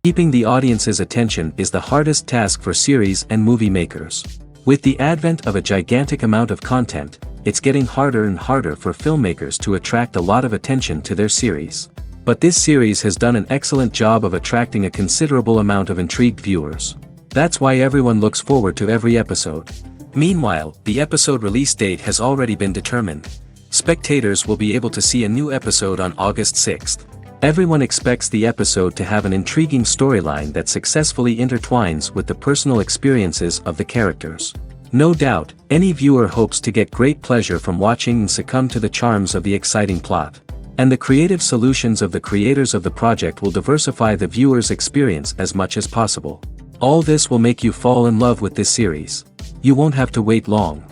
Keeping the audience's attention is the hardest task for series and movie makers. With the advent of a gigantic amount of content, it's getting harder and harder for filmmakers to attract a lot of attention to their series. But this series has done an excellent job of attracting a considerable amount of intrigued viewers. That's why everyone looks forward to every episode. Meanwhile, the episode release date has already been determined. Spectators will be able to see a new episode on August 6th. Everyone expects the episode to have an intriguing storyline that successfully intertwines with the personal experiences of the characters. No doubt, any viewer hopes to get great pleasure from watching and succumb to the charms of the exciting plot. And the creative solutions of the creators of the project will diversify the viewer's experience as much as possible. All this will make you fall in love with this series. You won't have to wait long.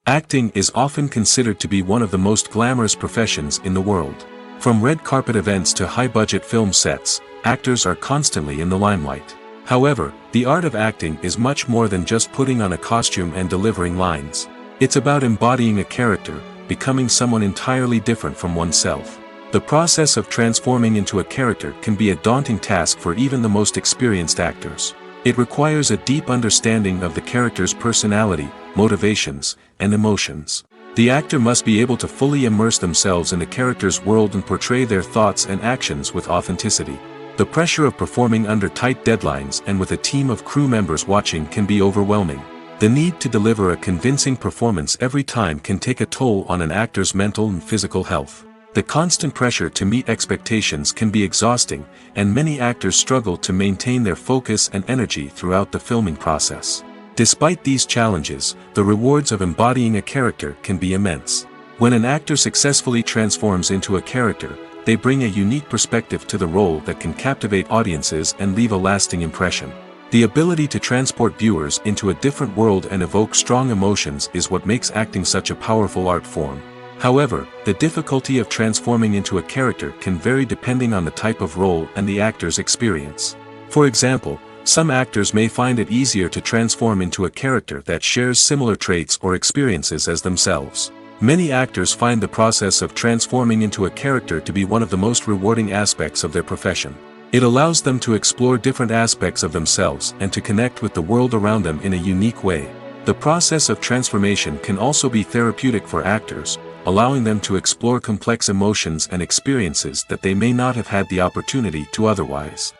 Acting is often considered to be one of the most glamorous professions in the world. From red carpet events to high-budget film sets, actors are constantly in the limelight. However, the art of acting is much more than just putting on a costume and delivering lines. It's about embodying a character, becoming someone entirely different from oneself. The process of transforming into a character can be a daunting task for even the most experienced actors. It requires a deep understanding of the character's personality, motivations, and emotions. The actor must be able to fully immerse themselves in the character's world and portray their thoughts and actions with authenticity. The pressure of performing under tight deadlines and with a team of crew members watching can be overwhelming. The need to deliver a convincing performance every time can take a toll on an actor's mental and physical health. The constant pressure to meet expectations can be exhausting, and many actors struggle to maintain their focus and energy throughout the filming process. Despite these challenges, the rewards of embodying a character can be immense. When an actor successfully transforms into a character, they bring a unique perspective to the role that can captivate audiences and leave a lasting impression. The ability to transport viewers into a different world and evoke strong emotions is what makes acting such a powerful art form. However, the difficulty of transforming into a character can vary depending on the type of role and the actor's experience. For example, some actors may find it easier to transform into a character that shares similar traits or experiences as themselves. Many actors find the process of transforming into a character to be one of the most rewarding aspects of their profession. It allows them to explore different aspects of themselves and to connect with the world around them in a unique way. The process of transformation can also be therapeutic for actors, allowing them to explore complex emotions and experiences that they may not have had the opportunity to otherwise.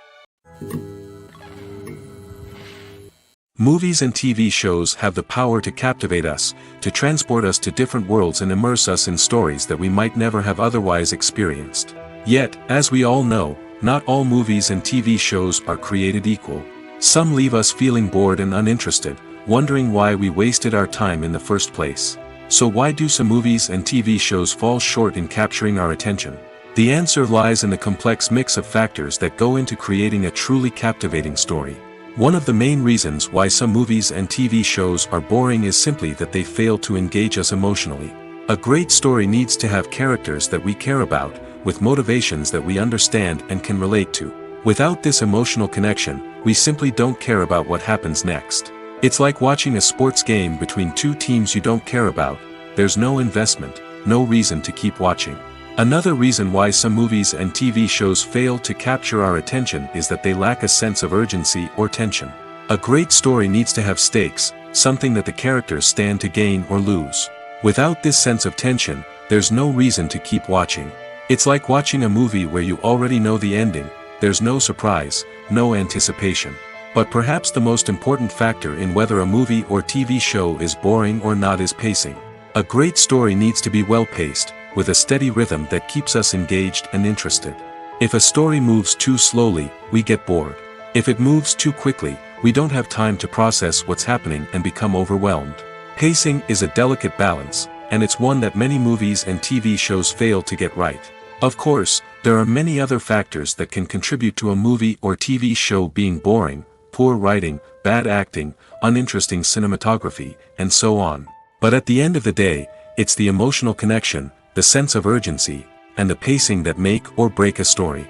Movies and TV shows have the power to captivate us, to transport us to different worlds and immerse us in stories that we might never have otherwise experienced. Yet, as we all know, not all movies and TV shows are created equal. Some leave us feeling bored and uninterested, wondering why we wasted our time in the first place. So why do some movies and TV shows fall short in capturing our attention? The answer lies in the complex mix of factors that go into creating a truly captivating story. One of the main reasons why some movies and TV shows are boring is simply that they fail to engage us emotionally. A great story needs to have characters that we care about, with motivations that we understand and can relate to. Without this emotional connection, we simply don't care about what happens next. It's like watching a sports game between two teams you don't care about. There's no investment, no reason to keep watching. Another reason why some movies and TV shows fail to capture our attention is that they lack a sense of urgency or tension. A great story needs to have stakes, something that the characters stand to gain or lose. Without this sense of tension, there's no reason to keep watching. It's like watching a movie where you already know the ending. There's no surprise, no anticipation. But perhaps the most important factor in whether a movie or TV show is boring or not is pacing. A great story needs to be well-paced, with a steady rhythm that keeps us engaged and interested. If a story moves too slowly, we get bored. If it moves too quickly, we don't have time to process what's happening and become overwhelmed. Pacing is a delicate balance, and it's one that many movies and TV shows fail to get right. Of course, there are many other factors that can contribute to a movie or TV show being boring: poor writing, bad acting, uninteresting cinematography, and so on. But at the end of the day, it's the emotional connection, the sense of urgency, and the pacing that make or break a story.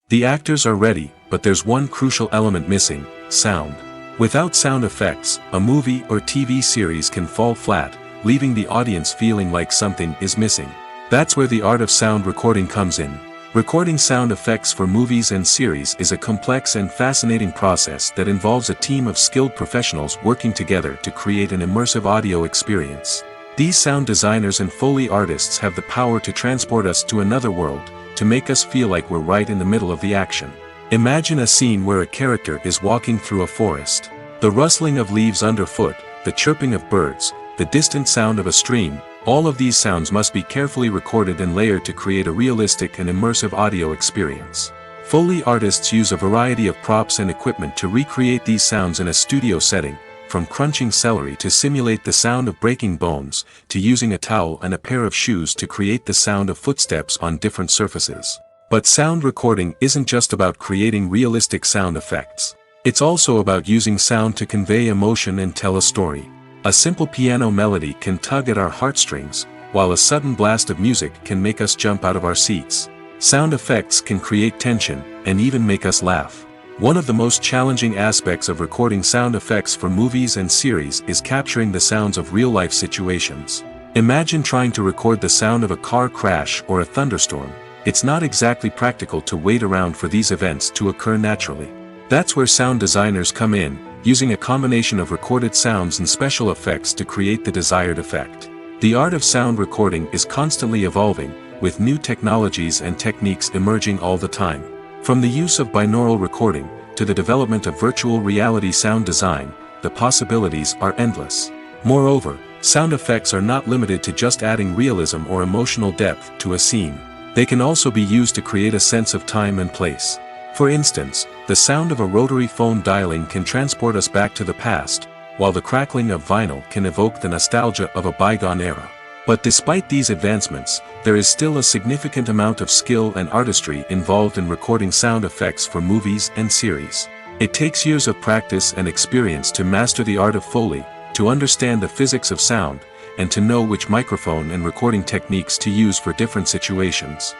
The actors are ready, but there's one crucial element missing: sound. Without sound effects, a movie or TV series can fall flat, leaving the audience feeling like something is missing. That's where the art of sound recording comes in. Recording sound effects for movies and series is a complex and fascinating process that involves a team of skilled professionals working together to create an immersive audio experience. These sound designers and Foley artists have the power to transport us to another world, to make us feel like we're right in the middle of the action. Imagine a scene where a character is walking through a forest. The rustling of leaves underfoot, the chirping of birds, the distant sound of a stream, all of these sounds must be carefully recorded and layered to create a realistic and immersive audio experience. Foley artists use a variety of props and equipment to recreate these sounds in a studio setting, from crunching celery to simulate the sound of breaking bones, to using a towel and a pair of shoes to create the sound of footsteps on different surfaces. But sound recording isn't just about creating realistic sound effects. It's also about using sound to convey emotion and tell a story. A simple piano melody can tug at our heartstrings, while a sudden blast of music can make us jump out of our seats. Sound effects can create tension, and even make us laugh. One of the most challenging aspects of recording sound effects for movies and series is capturing the sounds of real-life situations. Imagine trying to record the sound of a car crash or a thunderstorm. It's not exactly practical to wait around for these events to occur naturally. That's where sound designers come in, using a combination of recorded sounds and special effects to create the desired effect. The art of sound recording is constantly evolving, with new technologies and techniques emerging all the time. From the use of binaural recording, to the development of virtual reality sound design, the possibilities are endless. Moreover, sound effects are not limited to just adding realism or emotional depth to a scene. They can also be used to create a sense of time and place. For instance, the sound of a rotary phone dialing can transport us back to the past, while the crackling of vinyl can evoke the nostalgia of a bygone era. But despite these advancements, there is still a significant amount of skill and artistry involved in recording sound effects for movies and series. It takes years of practice and experience to master the art of Foley, to understand the physics of sound, and to know which microphone and recording techniques to use for different situations.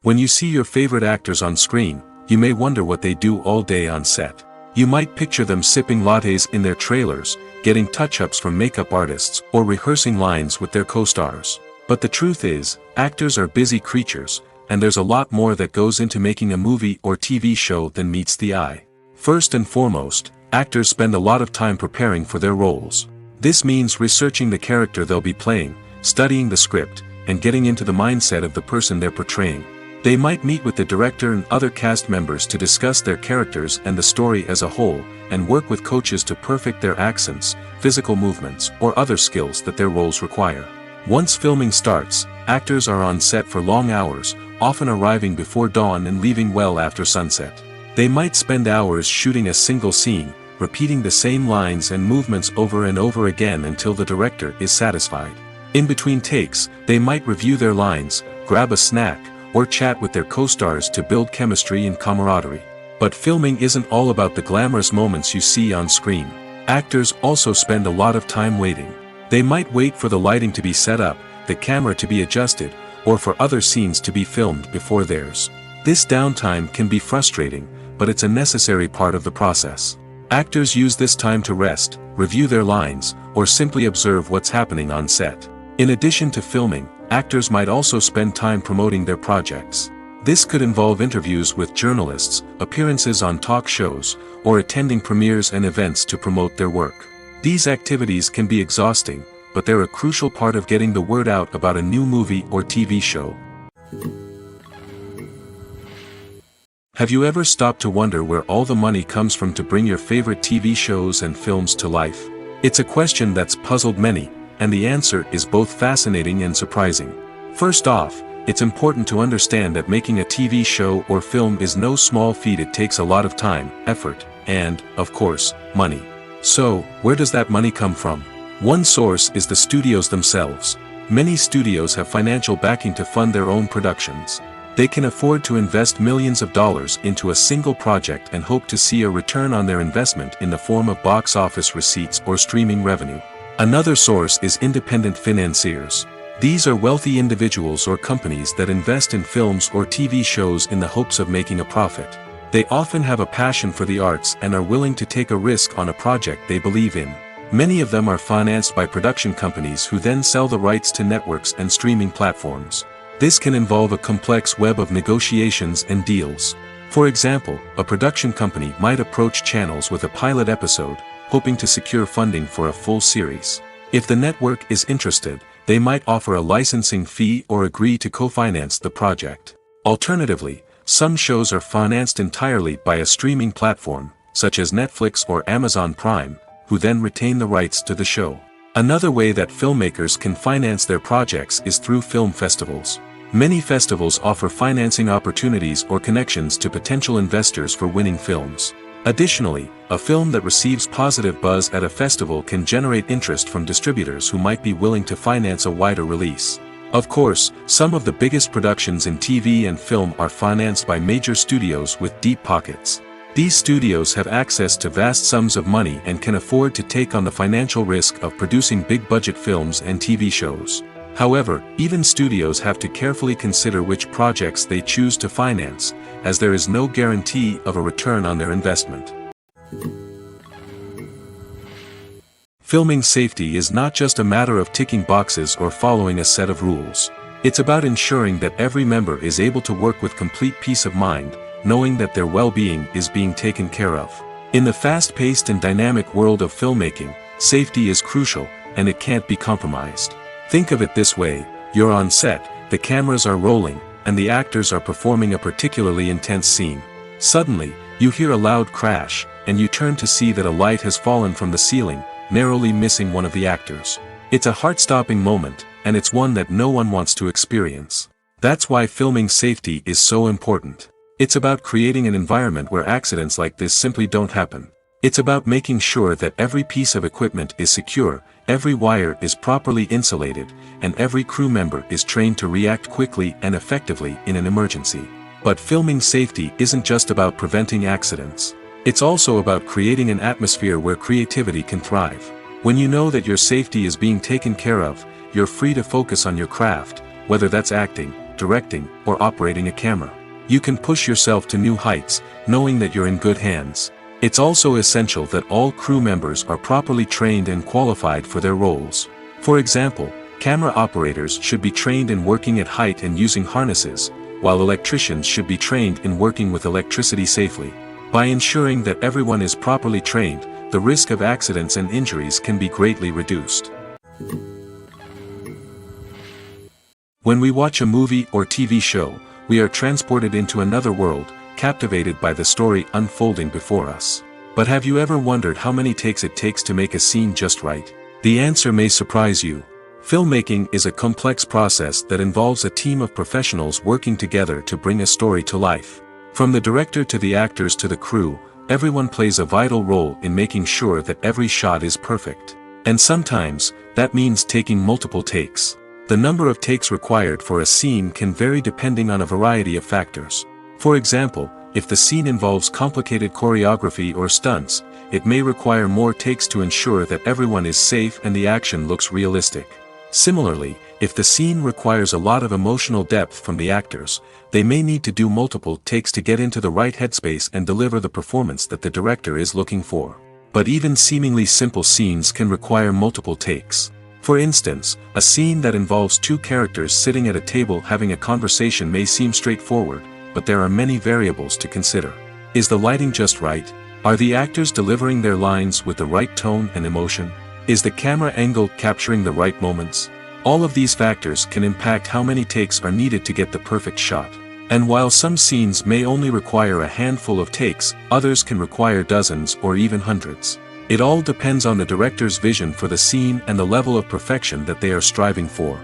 When you see your favorite actors on screen, you may wonder what they do all day on set. You might picture them sipping lattes in their trailers, getting touch-ups from makeup artists, or rehearsing lines with their co-stars. But the truth is, actors are busy creatures, and there's a lot more that goes into making a movie or TV show than meets the eye. First and foremost, actors spend a lot of time preparing for their roles. This means researching the character they'll be playing, studying the script, and getting into the mindset of the person they're portraying. They might meet with the director and other cast members to discuss their characters and the story as a whole, and work with coaches to perfect their accents, physical movements, or other skills that their roles require. Once filming starts, actors are on set for long hours, often arriving before dawn and leaving well after sunset. They might spend hours shooting a single scene, repeating the same lines and movements over and over again until the director is satisfied. In between takes, they might review their lines, grab a snack, or chat with their co-stars to build chemistry and camaraderie. But filming isn't all about the glamorous moments you see on screen. Actors also spend a lot of time waiting. They might wait for the lighting to be set up, the camera to be adjusted, or for other scenes to be filmed before theirs. This downtime can be frustrating, but it's a necessary part of the process. Actors use this time to rest, review their lines, or simply observe what's happening on set. In addition to filming, actors might also spend time promoting their projects. This could involve interviews with journalists, appearances on talk shows, or attending premieres and events to promote their work. These activities can be exhausting, but they're a crucial part of getting the word out about a new movie or TV show. Have you ever stopped to wonder where all the money comes from to bring your favorite TV shows and films to life? It's a question that's puzzled many, and the answer is both fascinating and surprising. First off, it's important to understand that making a TV show or film is no small feat. It takes a lot of time, effort, and, of course, money. So, where does that money come from? One source is the studios themselves. Many studios have financial backing to fund their own productions. They can afford to invest millions of dollars into a single project and hope to see a return on their investment in the form of box office receipts or streaming revenue. Another source is independent financiers. These are wealthy individuals or companies that invest in films or TV shows in the hopes of making a profit. They often have a passion for the arts and are willing to take a risk on a project they believe in. Many of them are financed by production companies who then sell the rights to networks and streaming platforms. This can involve a complex web of negotiations and deals. For example, a production company might approach channels with a pilot episode, hoping to secure funding for a full series. If the network is interested, they might offer a licensing fee or agree to co-finance the project. Alternatively, some shows are financed entirely by a streaming platform, such as Netflix or Amazon Prime, who then retain the rights to the show. Another way that filmmakers can finance their projects is through film festivals. Many festivals offer financing opportunities or connections to potential investors for winning films. Additionally, a film that receives positive buzz at a festival can generate interest from distributors who might be willing to finance a wider release. Of course, some of the biggest productions in TV and film are financed by major studios with deep pockets. These studios have access to vast sums of money and can afford to take on the financial risk of producing big-budget films and TV shows. However, even studios have to carefully consider which projects they choose to finance, as there is no guarantee of a return on their investment. Filming safety is not just a matter of ticking boxes or following a set of rules. It's about ensuring that every member is able to work with complete peace of mind, knowing that their well-being is being taken care of. In the fast-paced and dynamic world of filmmaking, safety is crucial, and it can't be compromised. Think of it this way: you're on set, the cameras are rolling, and the actors are performing a particularly intense scene. Suddenly, you hear a loud crash, and you turn to see that a light has fallen from the ceiling, narrowly missing one of the actors. It's a heart-stopping moment, and it's one that no one wants to experience. That's why filming safety is so important. It's about creating an environment where accidents like this simply don't happen. It's about making sure that every piece of equipment is secure, every wire is properly insulated, and every crew member is trained to react quickly and effectively in an emergency. But filming safety isn't just about preventing accidents. It's also about creating an atmosphere where creativity can thrive. When you know that your safety is being taken care of, you're free to focus on your craft, whether that's acting, directing, or operating a camera. You can push yourself to new heights, knowing that you're in good hands. It's also essential that all crew members are properly trained and qualified for their roles. For example, camera operators should be trained in working at height and using harnesses, while electricians should be trained in working with electricity safely. By ensuring that everyone is properly trained, the risk of accidents and injuries can be greatly reduced. When we watch a movie or TV show, we are transported into another world, captivated by the story unfolding before us. But have you ever wondered how many takes it takes to make a scene just right? The answer may surprise you. Filmmaking is a complex process that involves a team of professionals working together to bring a story to life. From the director to the actors to the crew, everyone plays a vital role in making sure that every shot is perfect. And sometimes, that means taking multiple takes. The number of takes required for a scene can vary depending on a variety of factors. For example, if the scene involves complicated choreography or stunts, it may require more takes to ensure that everyone is safe and the action looks realistic. Similarly, if the scene requires a lot of emotional depth from the actors, they may need to do multiple takes to get into the right headspace and deliver the performance that the director is looking for. But even seemingly simple scenes can require multiple takes. For instance, a scene that involves two characters sitting at a table having a conversation may seem straightforward, but there are many variables to consider. Is the lighting just right? Are the actors delivering their lines with the right tone and emotion? Is the camera angle capturing the right moments? All of these factors can impact how many takes are needed to get the perfect shot. And while some scenes may only require a handful of takes, others can require dozens or even hundreds. It all depends on the director's vision for the scene and the level of perfection that they are striving for.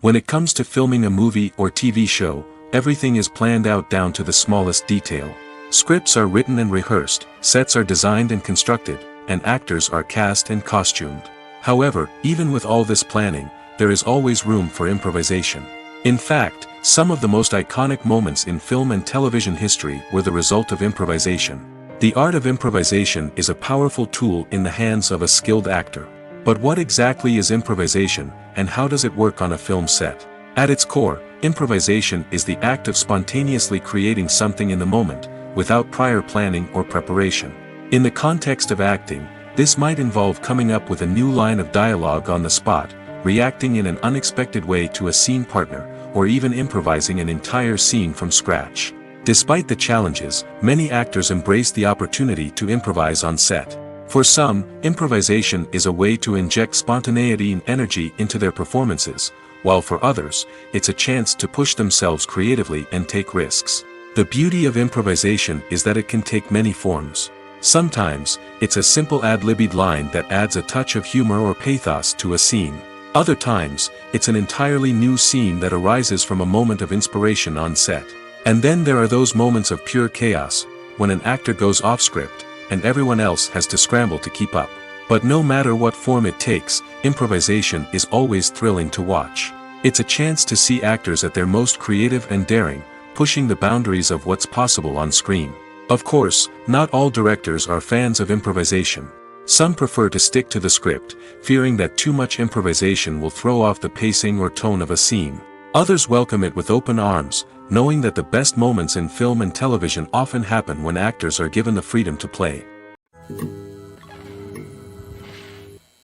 When it comes to filming a movie or TV show, everything is planned out down to the smallest detail. Scripts are written and rehearsed, sets are designed and constructed, and actors are cast and costumed. However, even with all this planning, there is always room for improvisation. In fact, some of the most iconic moments in film and television history were the result of improvisation. The art of improvisation is a powerful tool in the hands of a skilled actor. But what exactly is improvisation, and how does it work on a film set? At its core, improvisation is the act of spontaneously creating something in the moment, without prior planning or preparation. In the context of acting, this might involve coming up with a new line of dialogue on the spot, reacting in an unexpected way to a scene partner, or even improvising an entire scene from scratch. Despite the challenges, many actors embrace the opportunity to improvise on set. For some, improvisation is a way to inject spontaneity and energy into their performances, while for others, it's a chance to push themselves creatively and take risks. The beauty of improvisation is that it can take many forms. Sometimes, it's a simple ad-libbed line that adds a touch of humor or pathos to a scene. Other times, it's an entirely new scene that arises from a moment of inspiration on set. And then there are those moments of pure chaos, when an actor goes off script, and everyone else has to scramble to keep up. But no matter what form it takes, improvisation is always thrilling to watch. It's a chance to see actors at their most creative and daring, pushing the boundaries of what's possible on screen. Of course, not all directors are fans of improvisation. Some prefer to stick to the script, fearing that too much improvisation will throw off the pacing or tone of a scene. Others welcome it with open arms, knowing that the best moments in film and television often happen when actors are given the freedom to play.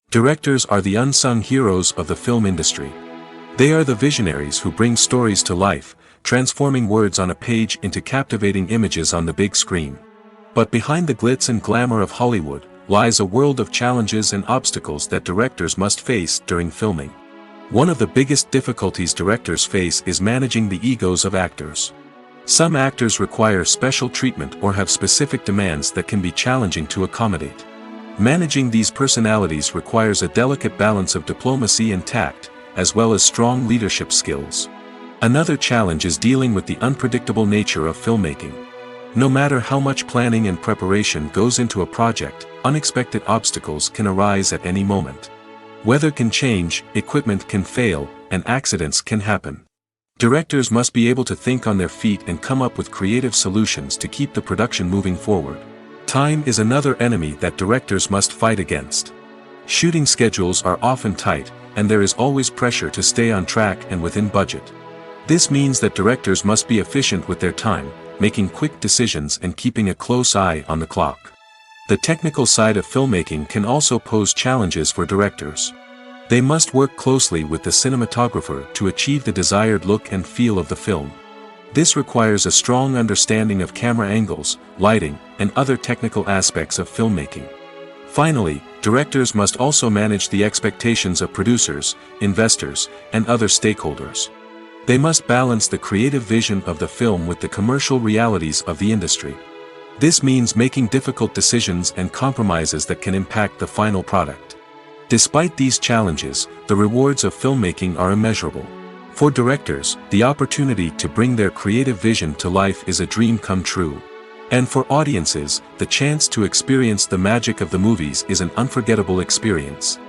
Directors are the unsung heroes of the film industry. They are the visionaries who bring stories to life, transforming words on a page into captivating images on the big screen. But behind the glitz and glamour of Hollywood, lies a world of challenges and obstacles that directors must face during filming. One of the biggest difficulties directors face is managing the egos of actors. Some actors require special treatment or have specific demands that can be challenging to accommodate. Managing these personalities requires a delicate balance of diplomacy and tact, as well as strong leadership skills. Another challenge is dealing with the unpredictable nature of filmmaking. No matter how much planning and preparation goes into a project, unexpected obstacles can arise at any moment. Weather can change, equipment can fail, and accidents can happen. Directors must be able to think on their feet and come up with creative solutions to keep the production moving forward. Time is another enemy that directors must fight against. Shooting schedules are often tight, and there is always pressure to stay on track and within budget. This means that directors must be efficient with their time, making quick decisions and keeping a close eye on the clock. The technical side of filmmaking can also pose challenges for directors. They must work closely with the cinematographer to achieve the desired look and feel of the film. This requires a strong understanding of camera angles, lighting, and other technical aspects of filmmaking. Finally, directors must also manage the expectations of producers, investors, and other stakeholders. They must balance the creative vision of the film with the commercial realities of the industry. This means making difficult decisions and compromises that can impact the final product. Despite these challenges, the rewards of filmmaking are immeasurable. For directors, the opportunity to bring their creative vision to life is a dream come true. And for audiences, the chance to experience the magic of the movies is an unforgettable experience.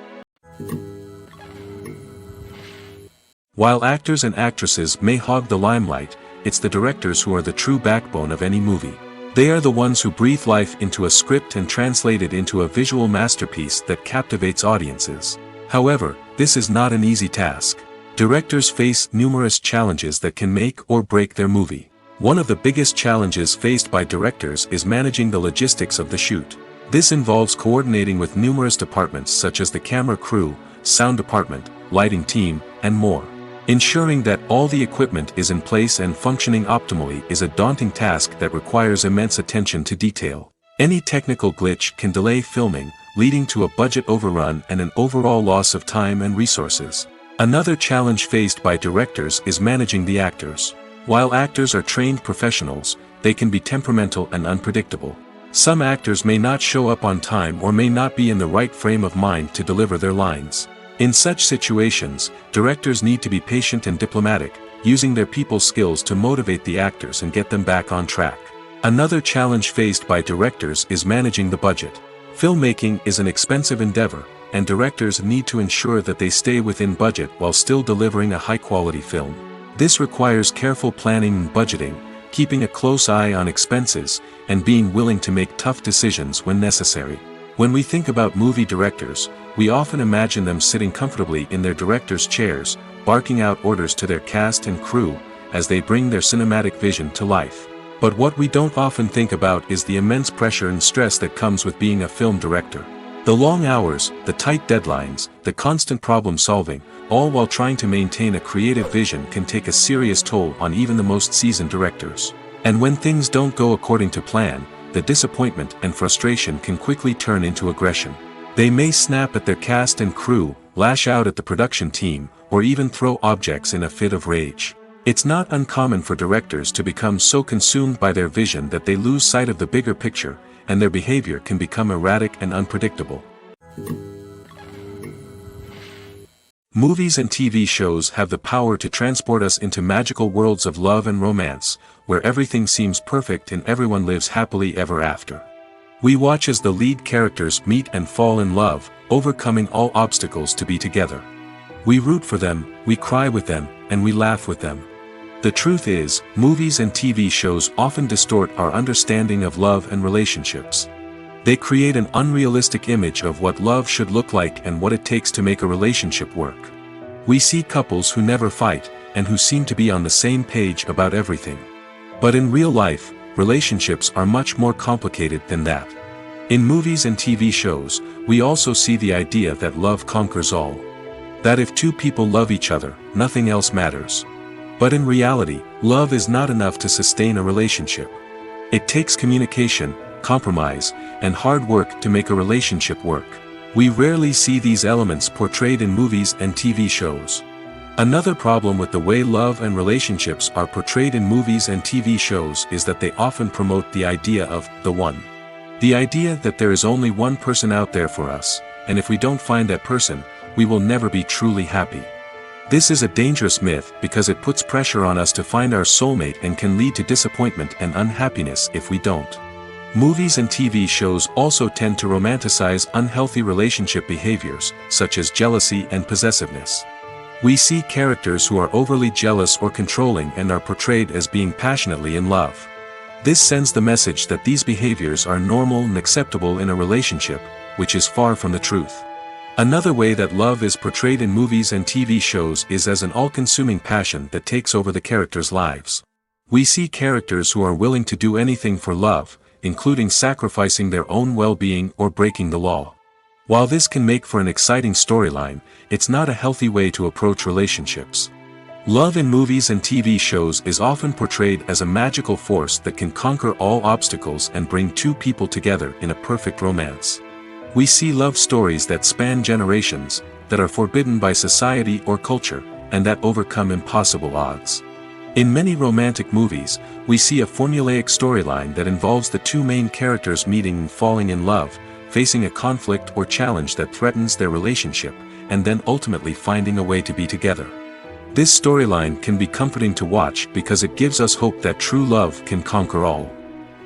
While actors and actresses may hog the limelight, it's the directors who are the true backbone of any movie. They are the ones who breathe life into a script and translate it into a visual masterpiece that captivates audiences. However, this is not an easy task. Directors face numerous challenges that can make or break their movie. One of the biggest challenges faced by directors is managing the logistics of the shoot. This involves coordinating with numerous departments such as the camera crew, sound department, lighting team, and more. Ensuring that all the equipment is in place and functioning optimally is a daunting task that requires immense attention to detail. Any technical glitch can delay filming, leading to a budget overrun and an overall loss of time and resources. Another challenge faced by directors is managing the actors. While actors are trained professionals, they can be temperamental and unpredictable. Some actors may not show up on time or may not be in the right frame of mind to deliver their lines. In such situations, directors need to be patient and diplomatic, using their people skills to motivate the actors and get them back on track. Another challenge faced by directors is managing the budget. Filmmaking is an expensive endeavor, and directors need to ensure that they stay within budget while still delivering a high-quality film. This requires careful planning and budgeting, keeping a close eye on expenses, and being willing to make tough decisions when necessary. When we think about movie directors, we often imagine them sitting comfortably in their director's chairs, barking out orders to their cast and crew, as they bring their cinematic vision to life. But what we don't often think about is the immense pressure and stress that comes with being a film director. The long hours, the tight deadlines, the constant problem solving, all while trying to maintain a creative vision can take a serious toll on even the most seasoned directors. And when things don't go according to plan, the disappointment and frustration can quickly turn into aggression. They may snap at their cast and crew, lash out at the production team, or even throw objects in a fit of rage. It's not uncommon for directors to become so consumed by their vision that they lose sight of the bigger picture, and their behavior can become erratic and unpredictable. Movies and TV shows have the power to transport us into magical worlds of love and romance, where everything seems perfect and everyone lives happily ever after. We watch as the lead characters meet and fall in love, overcoming all obstacles to be together. We root for them, we cry with them, and we laugh with them. The truth is, movies and TV shows often distort our understanding of love and relationships. They create an unrealistic image of what love should look like and what it takes to make a relationship work. We see couples who never fight, and who seem to be on the same page about everything. But in real life, relationships are much more complicated than that. In movies and TV shows, we also see the idea that love conquers all. That if two people love each other, nothing else matters. But in reality, love is not enough to sustain a relationship. It takes communication, compromise, and hard work to make a relationship work. We rarely see these elements portrayed in movies and TV shows. Another problem with the way love and relationships are portrayed in movies and TV shows is that they often promote the idea of the one. The idea that there is only one person out there for us, and if we don't find that person, we will never be truly happy. This is a dangerous myth because it puts pressure on us to find our soulmate and can lead to disappointment and unhappiness if we don't. Movies and TV shows also tend to romanticize unhealthy relationship behaviors, such as jealousy and possessiveness. We see characters who are overly jealous or controlling and are portrayed as being passionately in love. This sends the message that these behaviors are normal and acceptable in a relationship, which is far from the truth. Another way that love is portrayed in movies and TV shows is as an all-consuming passion that takes over the characters' lives. We see characters who are willing to do anything for love, including sacrificing their own well-being or breaking the law. While this can make for an exciting storyline, it's not a healthy way to approach relationships. Love in movies and TV shows is often portrayed as a magical force that can conquer all obstacles and bring two people together in a perfect romance. We see love stories that span generations, that are forbidden by society or culture, and that overcome impossible odds. In many romantic movies, we see a formulaic storyline that involves the two main characters meeting and falling in love, facing a conflict or challenge that threatens their relationship, and then ultimately finding a way to be together. This storyline can be comforting to watch because it gives us hope that true love can conquer all.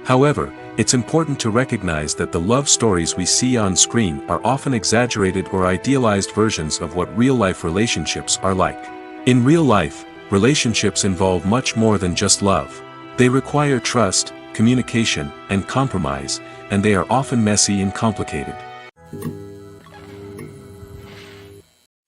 However, it's important to recognize that the love stories we see on screen are often exaggerated or idealized versions of what real-life relationships are like. In real life, relationships involve much more than just love. They require trust, communication, and compromise, and they are often messy and complicated.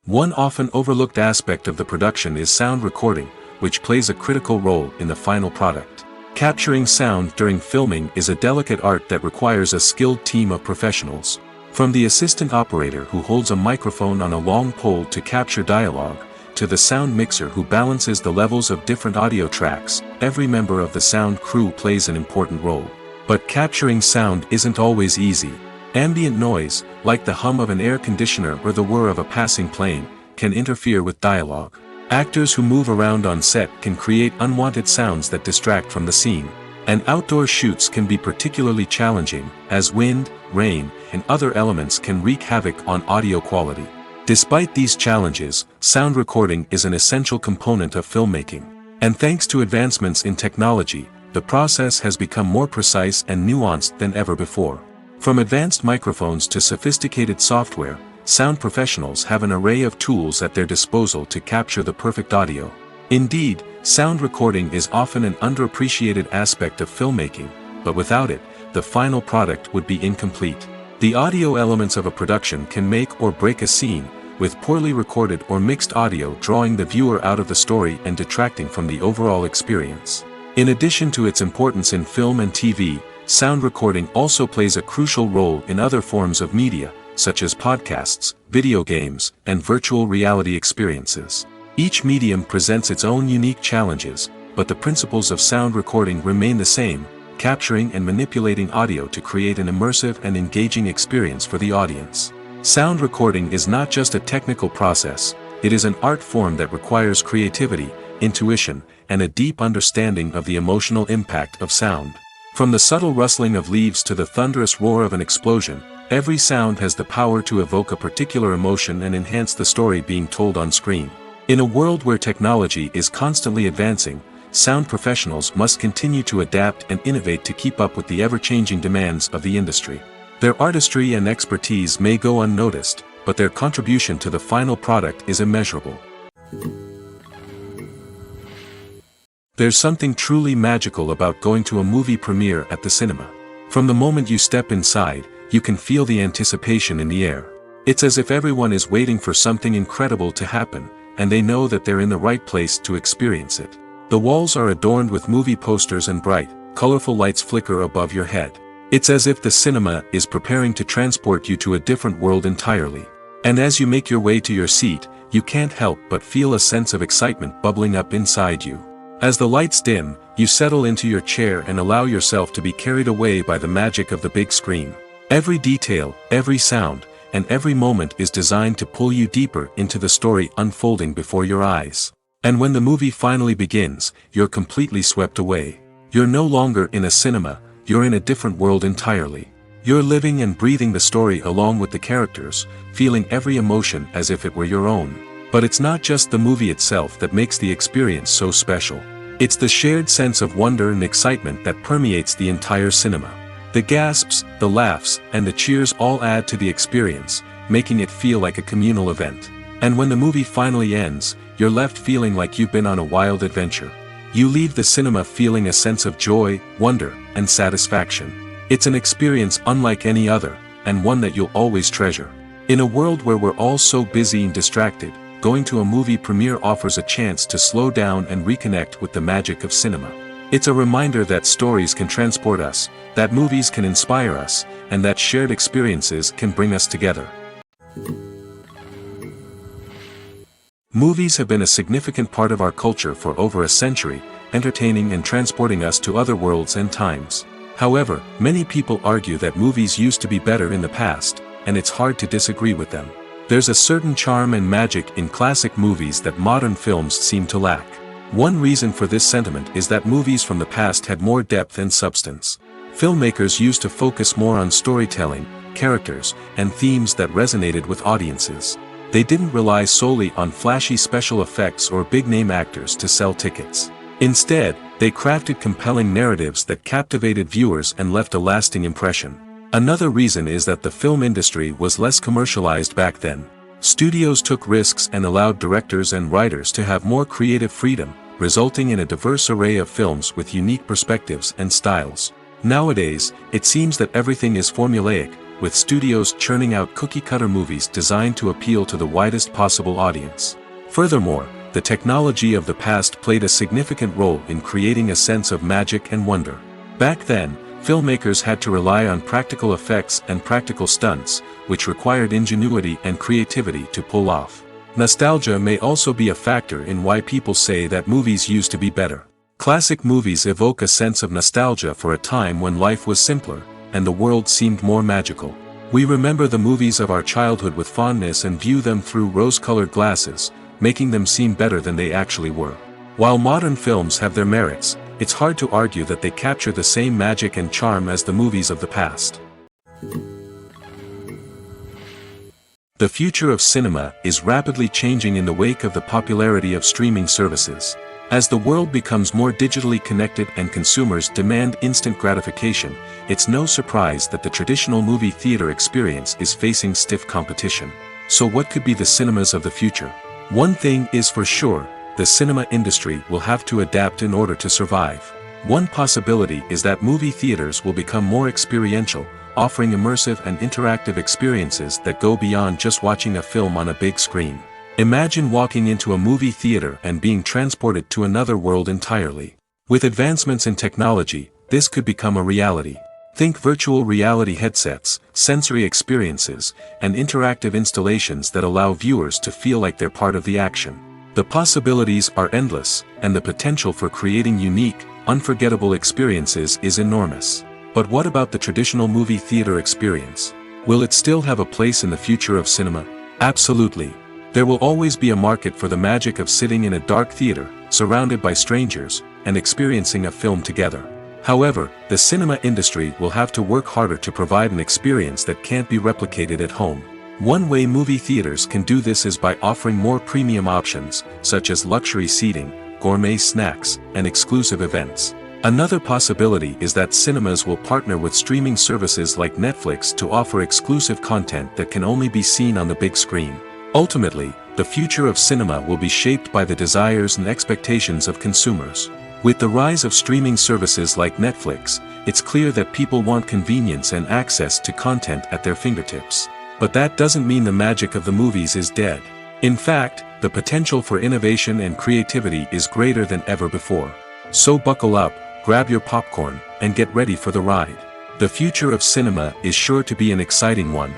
One often overlooked aspect of the production is sound recording, which plays a critical role in the final product. Capturing sound during filming is a delicate art that requires a skilled team of professionals. From the assistant operator who holds a microphone on a long pole to capture dialogue, to the sound mixer who balances the levels of different audio tracks, every member of the sound crew plays an important role. But capturing sound isn't always easy. Ambient noise, like the hum of an air conditioner or the whir of a passing plane, can interfere with dialogue. Actors who move around on set can create unwanted sounds that distract from the scene. And outdoor shoots can be particularly challenging, as wind, rain, and other elements can wreak havoc on audio quality. Despite these challenges, sound recording is an essential component of filmmaking. And thanks to advancements in technology, the process has become more precise and nuanced than ever before. From advanced microphones to sophisticated software, sound professionals have an array of tools at their disposal to capture the perfect audio. Indeed, sound recording is often an underappreciated aspect of filmmaking, but without it, the final product would be incomplete. The audio elements of a production can make or break a scene, with poorly recorded or mixed audio drawing the viewer out of the story and detracting from the overall experience. In addition to its importance in film and TV, sound recording also plays a crucial role in other forms of media, such as podcasts, video games, and virtual reality experiences. Each medium presents its own unique challenges, but the principles of sound recording remain the same, capturing and manipulating audio to create an immersive and engaging experience for the audience. Sound recording is not just a technical process, it is an art form that requires creativity, intuition, and a deep understanding of the emotional impact of sound. From the subtle rustling of leaves to the thunderous roar of an explosion, every sound has the power to evoke a particular emotion and enhance the story being told on screen. In a world where technology is constantly advancing, sound professionals must continue to adapt and innovate to keep up with the ever-changing demands of the industry. Their artistry and expertise may go unnoticed, but their contribution to the final product is immeasurable. There's something truly magical about going to a movie premiere at the cinema. From the moment you step inside, you can feel the anticipation in the air. It's as if everyone is waiting for something incredible to happen, and they know that they're in the right place to experience it. The walls are adorned with movie posters and bright, colorful lights flicker above your head. It's as if the cinema is preparing to transport you to a different world entirely. And as you make your way to your seat, you can't help but feel a sense of excitement bubbling up inside you. As the lights dim, you settle into your chair and allow yourself to be carried away by the magic of the big screen. Every detail, every sound, and every moment is designed to pull you deeper into the story unfolding before your eyes. And when the movie finally begins, you're completely swept away. You're no longer in a cinema, you're in a different world entirely. You're living and breathing the story along with the characters, feeling every emotion as if it were your own. But it's not just the movie itself that makes the experience so special. It's the shared sense of wonder and excitement that permeates the entire cinema. The gasps, the laughs, and the cheers all add to the experience, making it feel like a communal event. And when the movie finally ends, you're left feeling like you've been on a wild adventure. You leave the cinema feeling a sense of joy, wonder, and satisfaction. It's an experience unlike any other, and one that you'll always treasure. In a world where we're all so busy and distracted, going to a movie premiere offers a chance to slow down and reconnect with the magic of cinema. It's a reminder that stories can transport us, that movies can inspire us, and that shared experiences can bring us together. Movies have been a significant part of our culture for over a century, entertaining and transporting us to other worlds and times. However, many people argue that movies used to be better in the past, and it's hard to disagree with them. There's a certain charm and magic in classic movies that modern films seem to lack. One reason for this sentiment is that movies from the past had more depth and substance. Filmmakers used to focus more on storytelling, characters, and themes that resonated with audiences. They didn't rely solely on flashy special effects or big-name actors to sell tickets. Instead, they crafted compelling narratives that captivated viewers and left a lasting impression. Another reason is that the film industry was less commercialized back then. Studios took risks and allowed directors and writers to have more creative freedom, resulting in a diverse array of films with unique perspectives and styles. Nowadays, it seems that everything is formulaic, with studios churning out cookie-cutter movies designed to appeal to the widest possible audience. Furthermore, the technology of the past played a significant role in creating a sense of magic and wonder. Back then, filmmakers had to rely on practical effects and practical stunts, which required ingenuity and creativity to pull off. Nostalgia may also be a factor in why people say that movies used to be better. Classic movies evoke a sense of nostalgia for a time when life was simpler, and the world seemed more magical. We remember the movies of our childhood with fondness and view them through rose-colored glasses, making them seem better than they actually were. While modern films have their merits, it's hard to argue that they capture the same magic and charm as the movies of the past. The future of cinema is rapidly changing in the wake of the popularity of streaming services. As the world becomes more digitally connected and consumers demand instant gratification, it's no surprise that the traditional movie theater experience is facing stiff competition. So what could be the cinemas of the future? One thing is for sure, the cinema industry will have to adapt in order to survive. One possibility is that movie theaters will become more experiential, offering immersive and interactive experiences that go beyond just watching a film on a big screen. Imagine walking into a movie theater and being transported to another world entirely. With advancements in technology, this could become a reality. Think virtual reality headsets, sensory experiences, and interactive installations that allow viewers to feel like they're part of the action. The possibilities are endless, and the potential for creating unique, unforgettable experiences is enormous. But what about the traditional movie theater experience? Will it still have a place in the future of cinema? Absolutely. There will always be a market for the magic of sitting in a dark theater, surrounded by strangers, and experiencing a film together. However, the cinema industry will have to work harder to provide an experience that can't be replicated at home. One way movie theaters can do this is by offering more premium options, such as luxury seating, gourmet snacks, and exclusive events. Another possibility is that cinemas will partner with streaming services like Netflix to offer exclusive content that can only be seen on the big screen. Ultimately, the future of cinema will be shaped by the desires and expectations of consumers. With the rise of streaming services like Netflix, it's clear that people want convenience and access to content at their fingertips. But that doesn't mean the magic of the movies is dead. In fact, the potential for innovation and creativity is greater than ever before. So buckle up, grab your popcorn, and get ready for the ride. The future of cinema is sure to be an exciting one.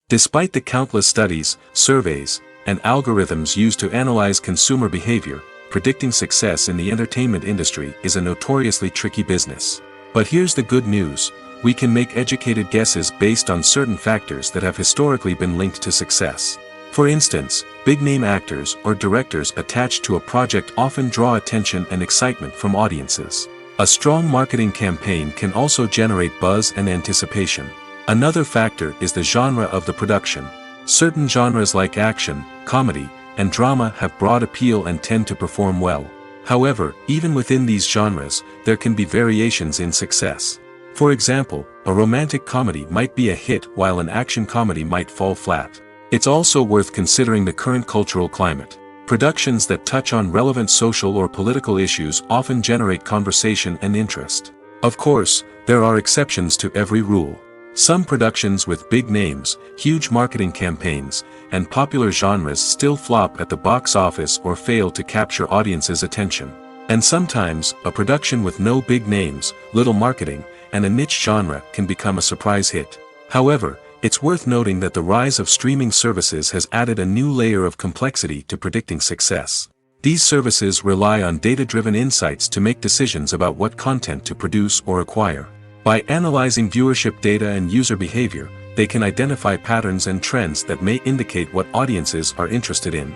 Despite the countless studies, surveys, and algorithms used to analyze consumer behavior, predicting success in the entertainment industry is a notoriously tricky business. But here's the good news. We can make educated guesses based on certain factors that have historically been linked to success. For instance, big-name actors or directors attached to a project often draw attention and excitement from audiences. A strong marketing campaign can also generate buzz and anticipation. Another factor is the genre of the production. Certain genres like action, comedy, and drama have broad appeal and tend to perform well. However, even within these genres, there can be variations in success. For example, a romantic comedy might be a hit while an action comedy might fall flat. It's also worth considering the current cultural climate. Productions that touch on relevant social or political issues often generate conversation and interest. Of course, there are exceptions to every rule. Some productions with big names, huge marketing campaigns, and popular genres still flop at the box office or fail to capture audiences' attention. And sometimes, a production with no big names, little marketing, and a niche genre can become a surprise hit. However, it's worth noting that the rise of streaming services has added a new layer of complexity to predicting success. These services rely on data-driven insights to make decisions about what content to produce or acquire. By analyzing viewership data and user behavior, they can identify patterns and trends that may indicate what audiences are interested in.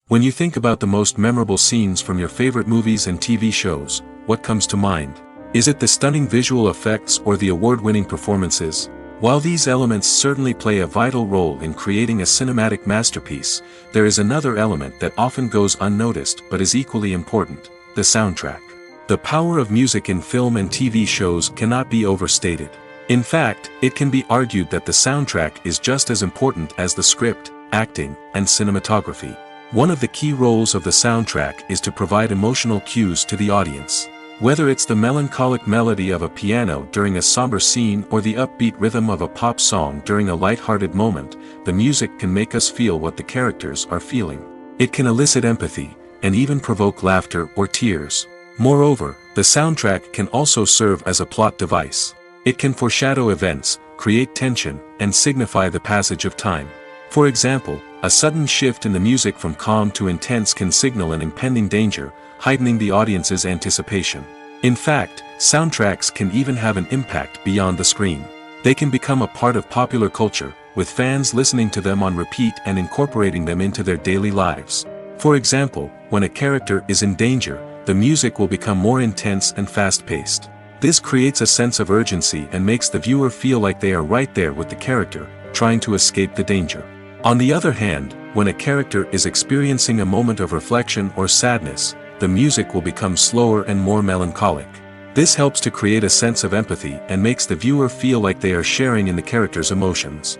When you think about the most memorable scenes from your favorite movies and TV shows, what comes to mind? Is it the stunning visual effects or the award-winning performances? While these elements certainly play a vital role in creating a cinematic masterpiece, there is another element that often goes unnoticed but is equally important: the soundtrack. The power of music in film and TV shows cannot be overstated. In fact, it can be argued that the soundtrack is just as important as the script, acting, and cinematography. One of the key roles of the soundtrack is to provide emotional cues to the audience. Whether it's the melancholic melody of a piano during a somber scene or the upbeat rhythm of a pop song during a lighthearted moment, the music can make us feel what the characters are feeling. It can elicit empathy, and even provoke laughter or tears. Moreover, the soundtrack can also serve as a plot device. It can foreshadow events, create tension, and signify the passage of time. For example, a sudden shift in the music from calm to intense can signal an impending danger, heightening the audience's anticipation. In fact, soundtracks can even have an impact beyond the screen. They can become a part of popular culture, with fans listening to them on repeat and incorporating them into their daily lives. For example, when a character is in danger, the music will become more intense and fast-paced. This creates a sense of urgency and makes the viewer feel like they are right there with the character, trying to escape the danger. On the other hand, when a character is experiencing a moment of reflection or sadness, the music will become slower and more melancholic. This helps to create a sense of empathy and makes the viewer feel like they are sharing in the character's emotions.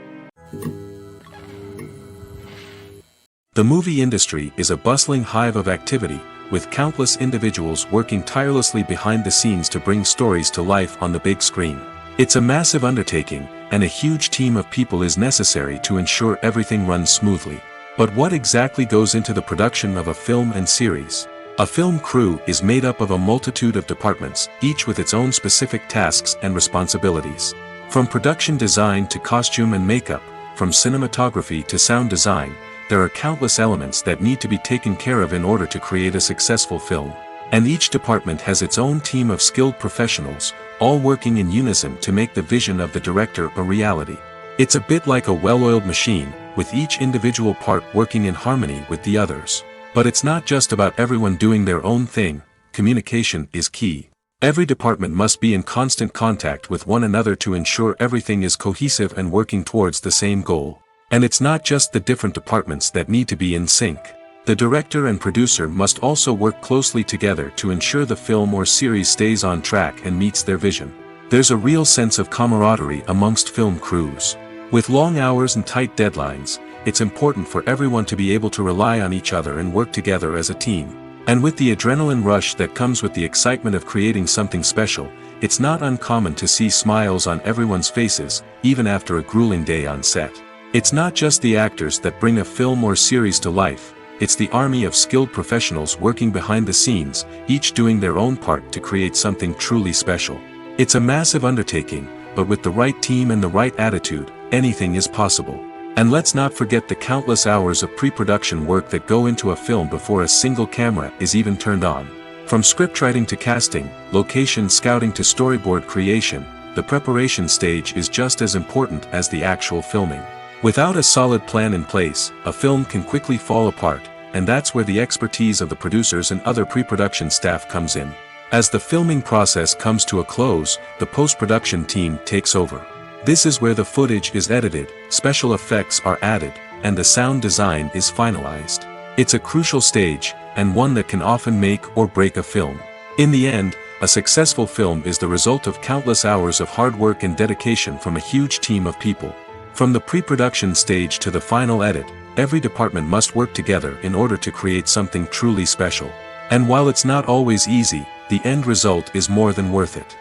The movie industry is a bustling hive of activity, with countless individuals working tirelessly behind the scenes to bring stories to life on the big screen. It's a massive undertaking, and a huge team of people is necessary to ensure everything runs smoothly. But what exactly goes into the production of a film and series? A film crew is made up of a multitude of departments, each with its own specific tasks and responsibilities. From production design to costume and makeup, from cinematography to sound design, there are countless elements that need to be taken care of in order to create a successful film. And each department has its own team of skilled professionals, all working in unison to make the vision of the director a reality. It's a bit like a well-oiled machine, with each individual part working in harmony with the others. But it's not just about everyone doing their own thing. Communication is key. Every department must be in constant contact with one another to ensure everything is cohesive and working towards the same goal. And it's not just the different departments that need to be in sync. The director and producer must also work closely together to ensure the film or series stays on track and meets their vision. There's a real sense of camaraderie amongst film crews. With long hours and tight deadlines, it's important for everyone to be able to rely on each other and work together as a team. And with the adrenaline rush that comes with the excitement of creating something special, it's not uncommon to see smiles on everyone's faces, even after a grueling day on set. It's not just the actors that bring a film or series to life, it's the army of skilled professionals working behind the scenes, each doing their own part to create something truly special. It's a massive undertaking, but with the right team and the right attitude, anything is possible. And let's not forget the countless hours of pre-production work that go into a film before a single camera is even turned on. From scriptwriting to casting, location scouting to storyboard creation, the preparation stage is just as important as the actual filming. Without a solid plan in place, a film can quickly fall apart, and that's where the expertise of the producers and other pre-production staff comes in. As the filming process comes to a close, the post-production team takes over. This is where the footage is edited, special effects are added, and the sound design is finalized. It's a crucial stage, and one that can often make or break a film. In the end, a successful film is the result of countless hours of hard work and dedication from a huge team of people. From the pre-production stage to the final edit, every department must work together in order to create something truly special. And while it's not always easy, the end result is more than worth it.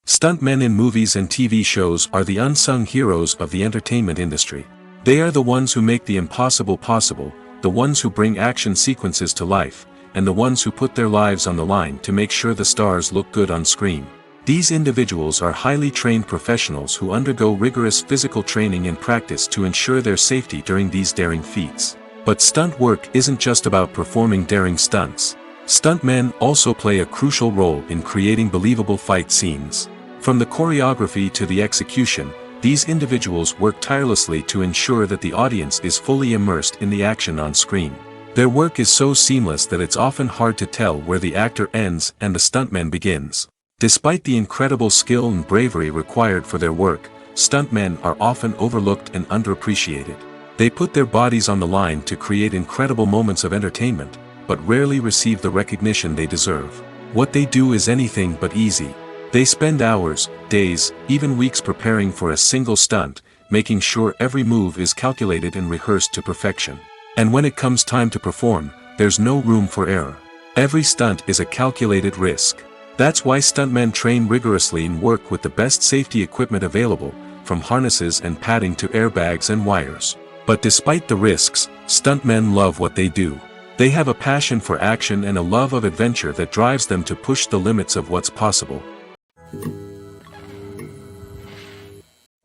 Stuntmen in movies and TV shows are the unsung heroes of the entertainment industry. They are the ones who make the impossible possible, the ones who bring action sequences to life, and the ones who put their lives on the line to make sure the stars look good on screen. These individuals are highly trained professionals who undergo rigorous physical training and practice to ensure their safety during these daring feats. But stunt work isn't just about performing daring stunts. Stuntmen also play a crucial role in creating believable fight scenes. From the choreography to the execution, these individuals work tirelessly to ensure that the audience is fully immersed in the action on screen. Their work is so seamless that it's often hard to tell where the actor ends and the stuntman begins. Despite the incredible skill and bravery required for their work, stuntmen are often overlooked and underappreciated. They put their bodies on the line to create incredible moments of entertainment, but rarely receive the recognition they deserve. What they do is anything but easy. They spend hours, days, even weeks preparing for a single stunt, making sure every move is calculated and rehearsed to perfection. And when it comes time to perform, there's no room for error. Every stunt is a calculated risk. That's why stuntmen train rigorously and work with the best safety equipment available, from harnesses and padding to airbags and wires. But despite the risks, stuntmen love what they do. They have a passion for action and a love of adventure that drives them to push the limits of what's possible.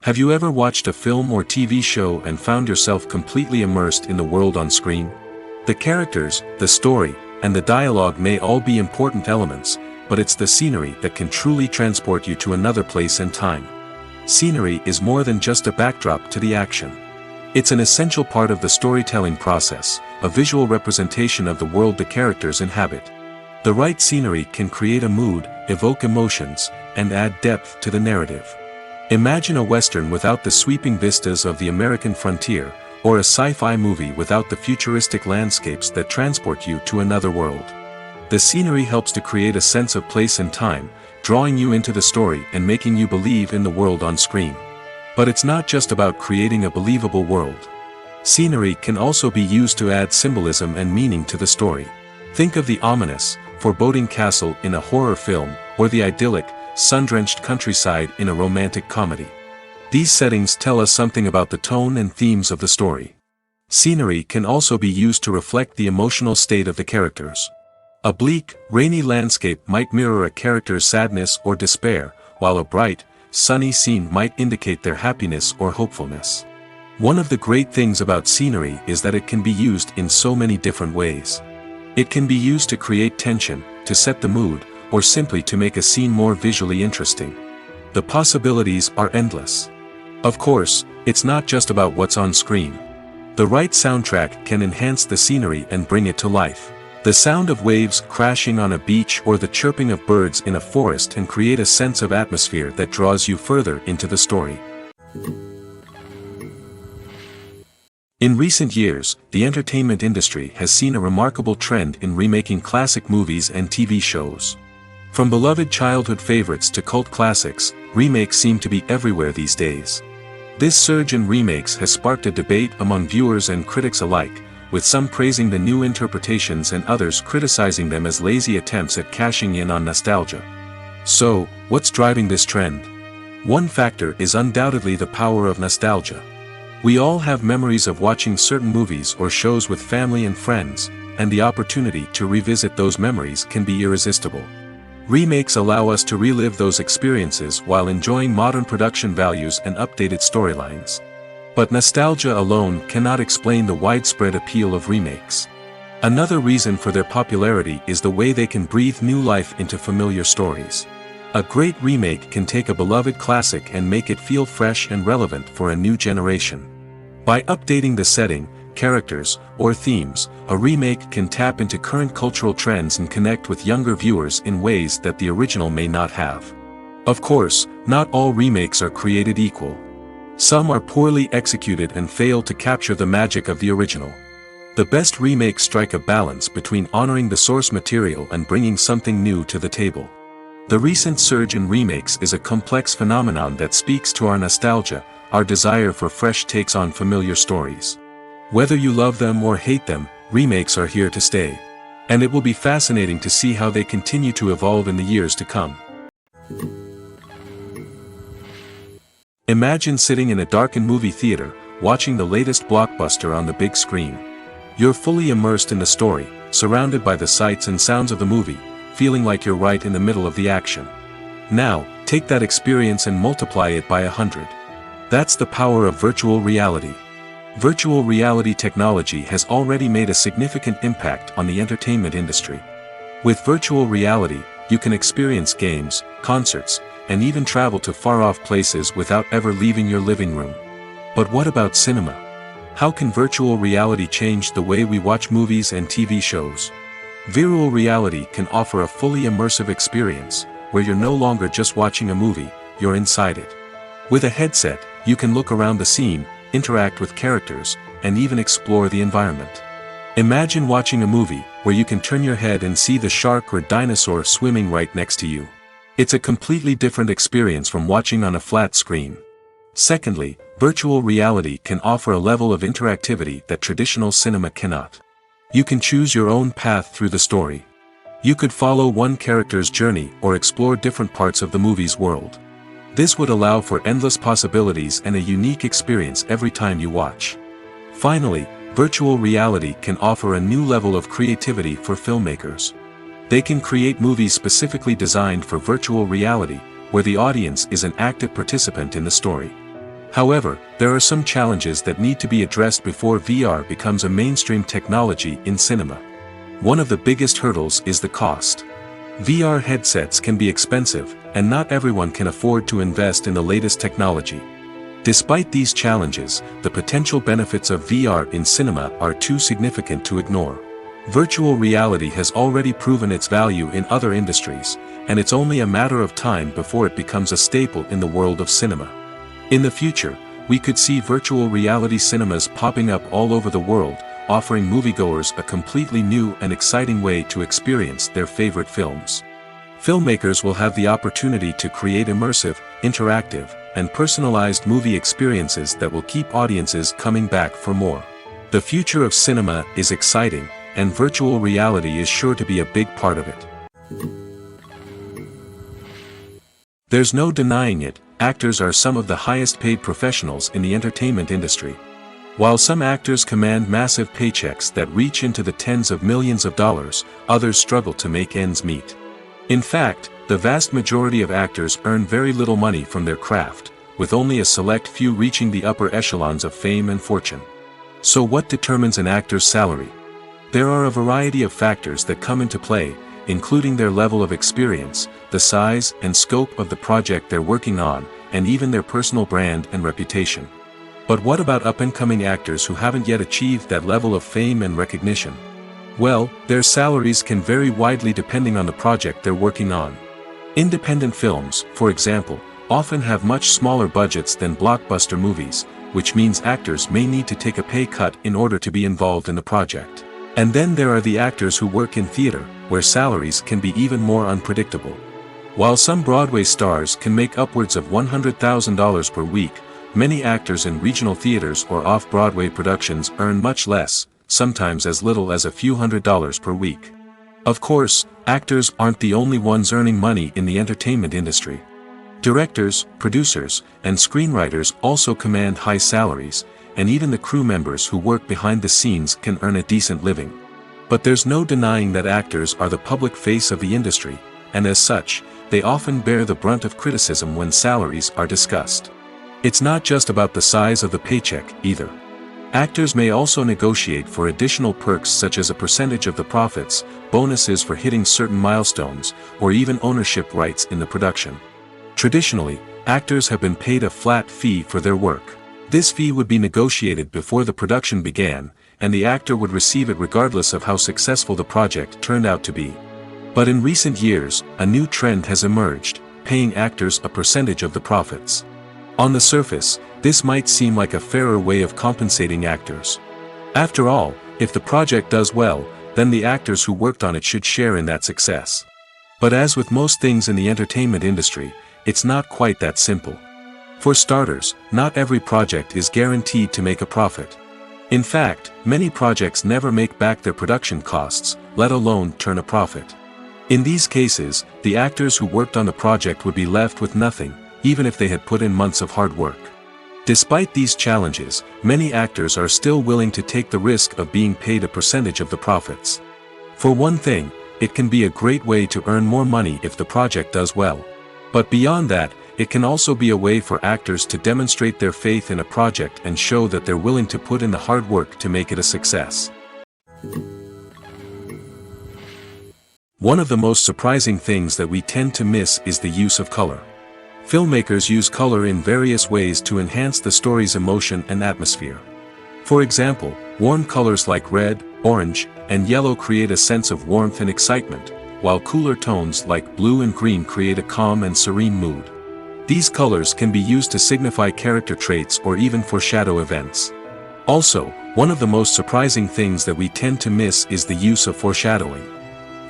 Have you ever watched a film or TV show and found yourself completely immersed in the world on screen? The characters, the story, and the dialogue may all be important elements, but it's the scenery that can truly transport you to another place and time. Scenery is more than just a backdrop to the action. It's an essential part of the storytelling process, a visual representation of the world the characters inhabit. The right scenery can create a mood, evoke emotions, and add depth to the narrative. Imagine a western without the sweeping vistas of the American frontier, or a sci-fi movie without the futuristic landscapes that transport you to another world. The scenery helps to create a sense of place and time, drawing you into the story and making you believe in the world on screen. But it's not just about creating a believable world. Scenery can also be used to add symbolism and meaning to the story. Think of the ominous, foreboding castle in a horror film, or the idyllic, sun-drenched countryside in a romantic comedy. These settings tell us something about the tone and themes of the story. Scenery can also be used to reflect the emotional state of the characters. A bleak, rainy landscape might mirror a character's sadness or despair, while a bright, sunny scene might indicate their happiness or hopefulness. One of the great things about scenery is that it can be used in so many different ways. It can be used to create tension, to set the mood, or simply to make a scene more visually interesting. The possibilities are endless. Of course, it's not just about what's on screen. The right soundtrack can enhance the scenery and bring it to life. The sound of waves crashing on a beach or the chirping of birds in a forest can create a sense of atmosphere that draws you further into the story. In recent years, the entertainment industry has seen a remarkable trend in remaking classic movies and TV shows. From beloved childhood favorites to cult classics, remakes seem to be everywhere these days. This surge in remakes has sparked a debate among viewers and critics alike, with some praising the new interpretations and others criticizing them as lazy attempts at cashing in on nostalgia. So, what's driving this trend? One factor is undoubtedly the power of nostalgia. We all have memories of watching certain movies or shows with family and friends, and the opportunity to revisit those memories can be irresistible. Remakes allow us to relive those experiences while enjoying modern production values and updated storylines. But nostalgia alone cannot explain the widespread appeal of remakes. Another reason for their popularity is the way they can breathe new life into familiar stories. A great remake can take a beloved classic and make it feel fresh and relevant for a new generation. By updating the setting, characters, or themes, a remake can tap into current cultural trends and connect with younger viewers in ways that the original may not have. Of course, not all remakes are created equal. Some are poorly executed and fail to capture the magic of the original. The best remakes strike a balance between honoring the source material and bringing something new to the table. The recent surge in remakes is a complex phenomenon that speaks to our nostalgia, our desire for fresh takes on familiar stories. Whether you love them or hate them, remakes are here to stay. And it will be fascinating to see how they continue to evolve in the years to come. Imagine sitting in a darkened movie theater, watching the latest blockbuster on the big screen. You're fully immersed in the story, surrounded by the sights and sounds of the movie, feeling like you're right in the middle of the action. Now, take that experience and multiply it by 100. That's the power of virtual reality. Virtual reality technology has already made a significant impact on the entertainment industry. With virtual reality, you can experience games, concerts, and even travel to far-off places without ever leaving your living room. But what about cinema? How can virtual reality change the way we watch movies and TV shows? Virtual reality can offer a fully immersive experience, where you're no longer just watching a movie, you're inside it. With a headset, you can look around the scene, interact with characters, and even explore the environment. Imagine watching a movie where you can turn your head and see the shark or dinosaur swimming right next to you. It's a completely different experience from watching on a flat screen. Secondly, virtual reality can offer a level of interactivity that traditional cinema cannot. You can choose your own path through the story. You could follow one character's journey or explore different parts of the movie's world. This would allow for endless possibilities and a unique experience every time you watch. Finally, virtual reality can offer a new level of creativity for filmmakers. They can create movies specifically designed for virtual reality, where the audience is an active participant in the story. However, there are some challenges that need to be addressed before VR becomes a mainstream technology in cinema. One of the biggest hurdles is the cost. VR headsets can be expensive, and not everyone can afford to invest in the latest technology. Despite these challenges, the potential benefits of VR in cinema are too significant to ignore. Virtual reality has already proven its value in other industries, and it's only a matter of time before it becomes a staple in the world of cinema. In the future, we could see virtual reality cinemas popping up all over the world, offering moviegoers a completely new and exciting way to experience their favorite films. Filmmakers will have the opportunity to create immersive, interactive, and personalized movie experiences that will keep audiences coming back for more. The future of cinema is exciting, and virtual reality is sure to be a big part of it. There's no denying it, actors are some of the highest paid professionals in the entertainment industry. While some actors command massive paychecks that reach into the tens of millions of dollars, others struggle to make ends meet. In fact, the vast majority of actors earn very little money from their craft, with only a select few reaching the upper echelons of fame and fortune. So what determines an actor's salary? There are a variety of factors that come into play, including their level of experience, the size and scope of the project they're working on, and even their personal brand and reputation. But what about up-and-coming actors who haven't yet achieved that level of fame and recognition? Well, their salaries can vary widely depending on the project they're working on. Independent films, for example, often have much smaller budgets than blockbuster movies, which means actors may need to take a pay cut in order to be involved in the project. And then there are the actors who work in theater, where salaries can be even more unpredictable. While some Broadway stars can make upwards of $100,000 per week, many actors in regional theaters or off-Broadway productions earn much less, sometimes as little as a few $100s per week. Of course, actors aren't the only ones earning money in the entertainment industry. Directors, producers, and screenwriters also command high salaries, and even the crew members who work behind the scenes can earn a decent living. But there's no denying that actors are the public face of the industry, and as such, they often bear the brunt of criticism when salaries are discussed. It's not just about the size of the paycheck, either. Actors may also negotiate for additional perks such as a percentage of the profits, bonuses for hitting certain milestones, or even ownership rights in the production. Traditionally, actors have been paid a flat fee for their work. This fee would be negotiated before the production began, and the actor would receive it regardless of how successful the project turned out to be. But in recent years, a new trend has emerged, paying actors a percentage of the profits. On the surface, this might seem like a fairer way of compensating actors. After all, if the project does well, then the actors who worked on it should share in that success. But as with most things in the entertainment industry, it's not quite that simple. For starters, not every project is guaranteed to make a profit. In fact, many projects never make back their production costs, let alone turn a profit. In these cases, the actors who worked on the project would be left with nothing, even if they had put in months of hard work. Despite these challenges, many actors are still willing to take the risk of being paid a percentage of the profits. For one thing, it can be a great way to earn more money if the project does well. But beyond that, it can also be a way for actors to demonstrate their faith in a project and show that they're willing to put in the hard work to make it a success. One of the most surprising things that we tend to miss is the use of color. Filmmakers use color in various ways to enhance the story's emotion and atmosphere. For example, warm colors like red, orange, and yellow create a sense of warmth and excitement, while cooler tones like blue and green create a calm and serene mood. These colors can be used to signify character traits or even foreshadow events. Also, one of the most surprising things that we tend to miss is the use of foreshadowing.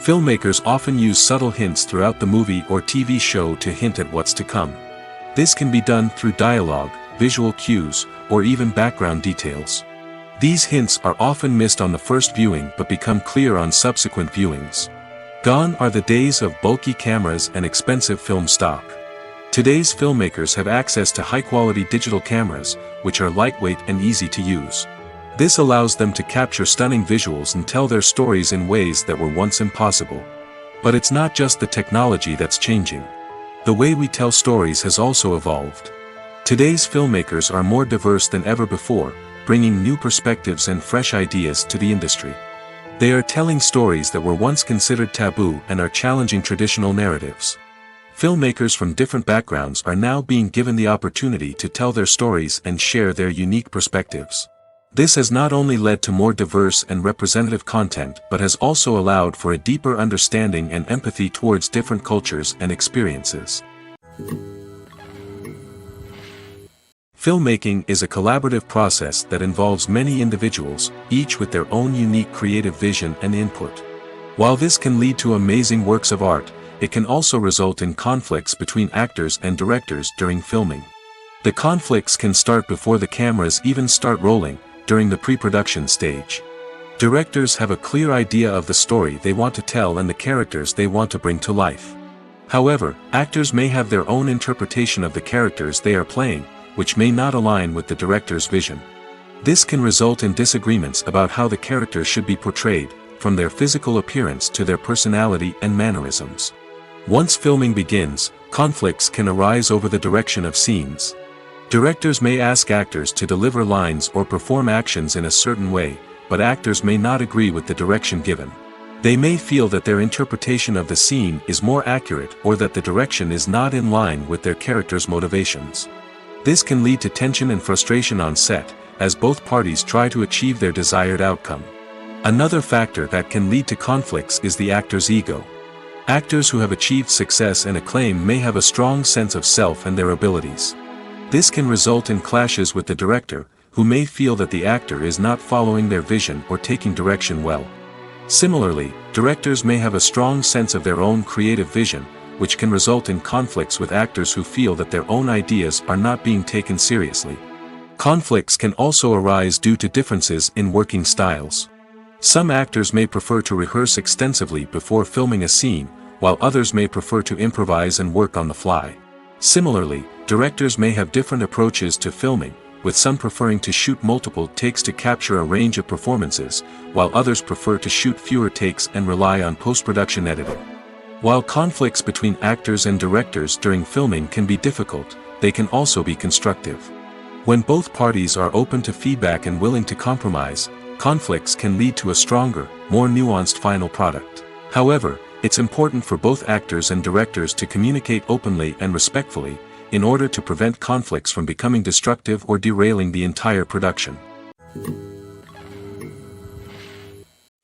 Filmmakers often use subtle hints throughout the movie or TV show to hint at what's to come. This can be done through dialogue, visual cues, or even background details. These hints are often missed on the first viewing but become clear on subsequent viewings. Gone are the days of bulky cameras and expensive film stock. Today's filmmakers have access to high-quality digital cameras, which are lightweight and easy to use. This allows them to capture stunning visuals and tell their stories in ways that were once impossible. But it's not just the technology that's changing. The way we tell stories has also evolved. Today's filmmakers are more diverse than ever before, bringing new perspectives and fresh ideas to the industry. They are telling stories that were once considered taboo and are challenging traditional narratives. Filmmakers from different backgrounds are now being given the opportunity to tell their stories and share their unique perspectives. This has not only led to more diverse and representative content but has also allowed for a deeper understanding and empathy towards different cultures and experiences. Filmmaking is a collaborative process that involves many individuals, each with their own unique creative vision and input. While this can lead to amazing works of art, it can also result in conflicts between actors and directors during filming. The conflicts can start before the cameras even start rolling, during the pre-production stage. Directors have a clear idea of the story they want to tell and the characters they want to bring to life. However, actors may have their own interpretation of the characters they are playing, which may not align with the director's vision. This can result in disagreements about how the characters should be portrayed, from their physical appearance to their personality and mannerisms. Once filming begins, conflicts can arise over the direction of scenes. Directors may ask actors to deliver lines or perform actions in a certain way, but actors may not agree with the direction given. They may feel that their interpretation of the scene is more accurate or that the direction is not in line with their character's motivations. This can lead to tension and frustration on set, as both parties try to achieve their desired outcome. Another factor that can lead to conflicts is the actor's ego. Actors who have achieved success and acclaim may have a strong sense of self and their abilities. This can result in clashes with the director, who may feel that the actor is not following their vision or taking direction well. Similarly, directors may have a strong sense of their own creative vision, which can result in conflicts with actors who feel that their own ideas are not being taken seriously. Conflicts can also arise due to differences in working styles. Some actors may prefer to rehearse extensively before filming a scene, while others may prefer to improvise and work on the fly. Similarly, directors may have different approaches to filming, with some preferring to shoot multiple takes to capture a range of performances, while others prefer to shoot fewer takes and rely on post-production editing. While conflicts between actors and directors during filming can be difficult, they can also be constructive. When both parties are open to feedback and willing to compromise, conflicts can lead to a stronger, more nuanced final product. However, it's important for both actors and directors to communicate openly and respectfully, in order to prevent conflicts from becoming destructive or derailing the entire production.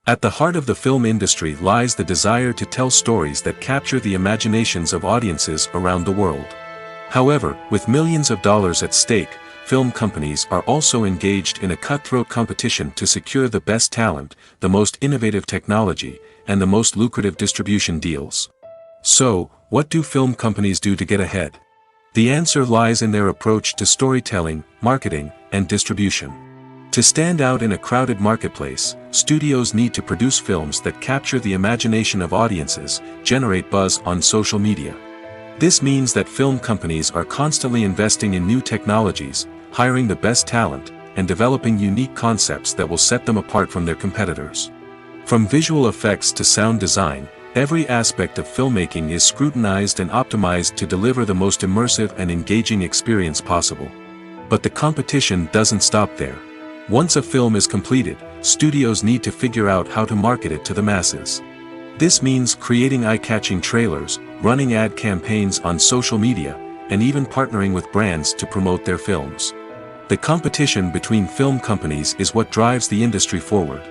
At the heart of the film industry lies the desire to tell stories that capture the imaginations of audiences around the world. However, with millions of dollars at stake, film companies are also engaged in a cutthroat competition to secure the best talent, the most innovative technology, and the most lucrative distribution deals. So, what do film companies do to get ahead? The answer lies in their approach to storytelling, marketing, and distribution. To stand out in a crowded marketplace, studios need to produce films that capture the imagination of audiences, generate buzz on social media. This means that film companies are constantly investing in new technologies, hiring the best talent, and developing unique concepts that will set them apart from their competitors. From visual effects to sound design, every aspect of filmmaking is scrutinized and optimized to deliver the most immersive and engaging experience possible. But the competition doesn't stop there. Once a film is completed, studios need to figure out how to market it to the masses. This means creating eye-catching trailers, running ad campaigns on social media, and even partnering with brands to promote their films. The competition between film companies is what drives the industry forward.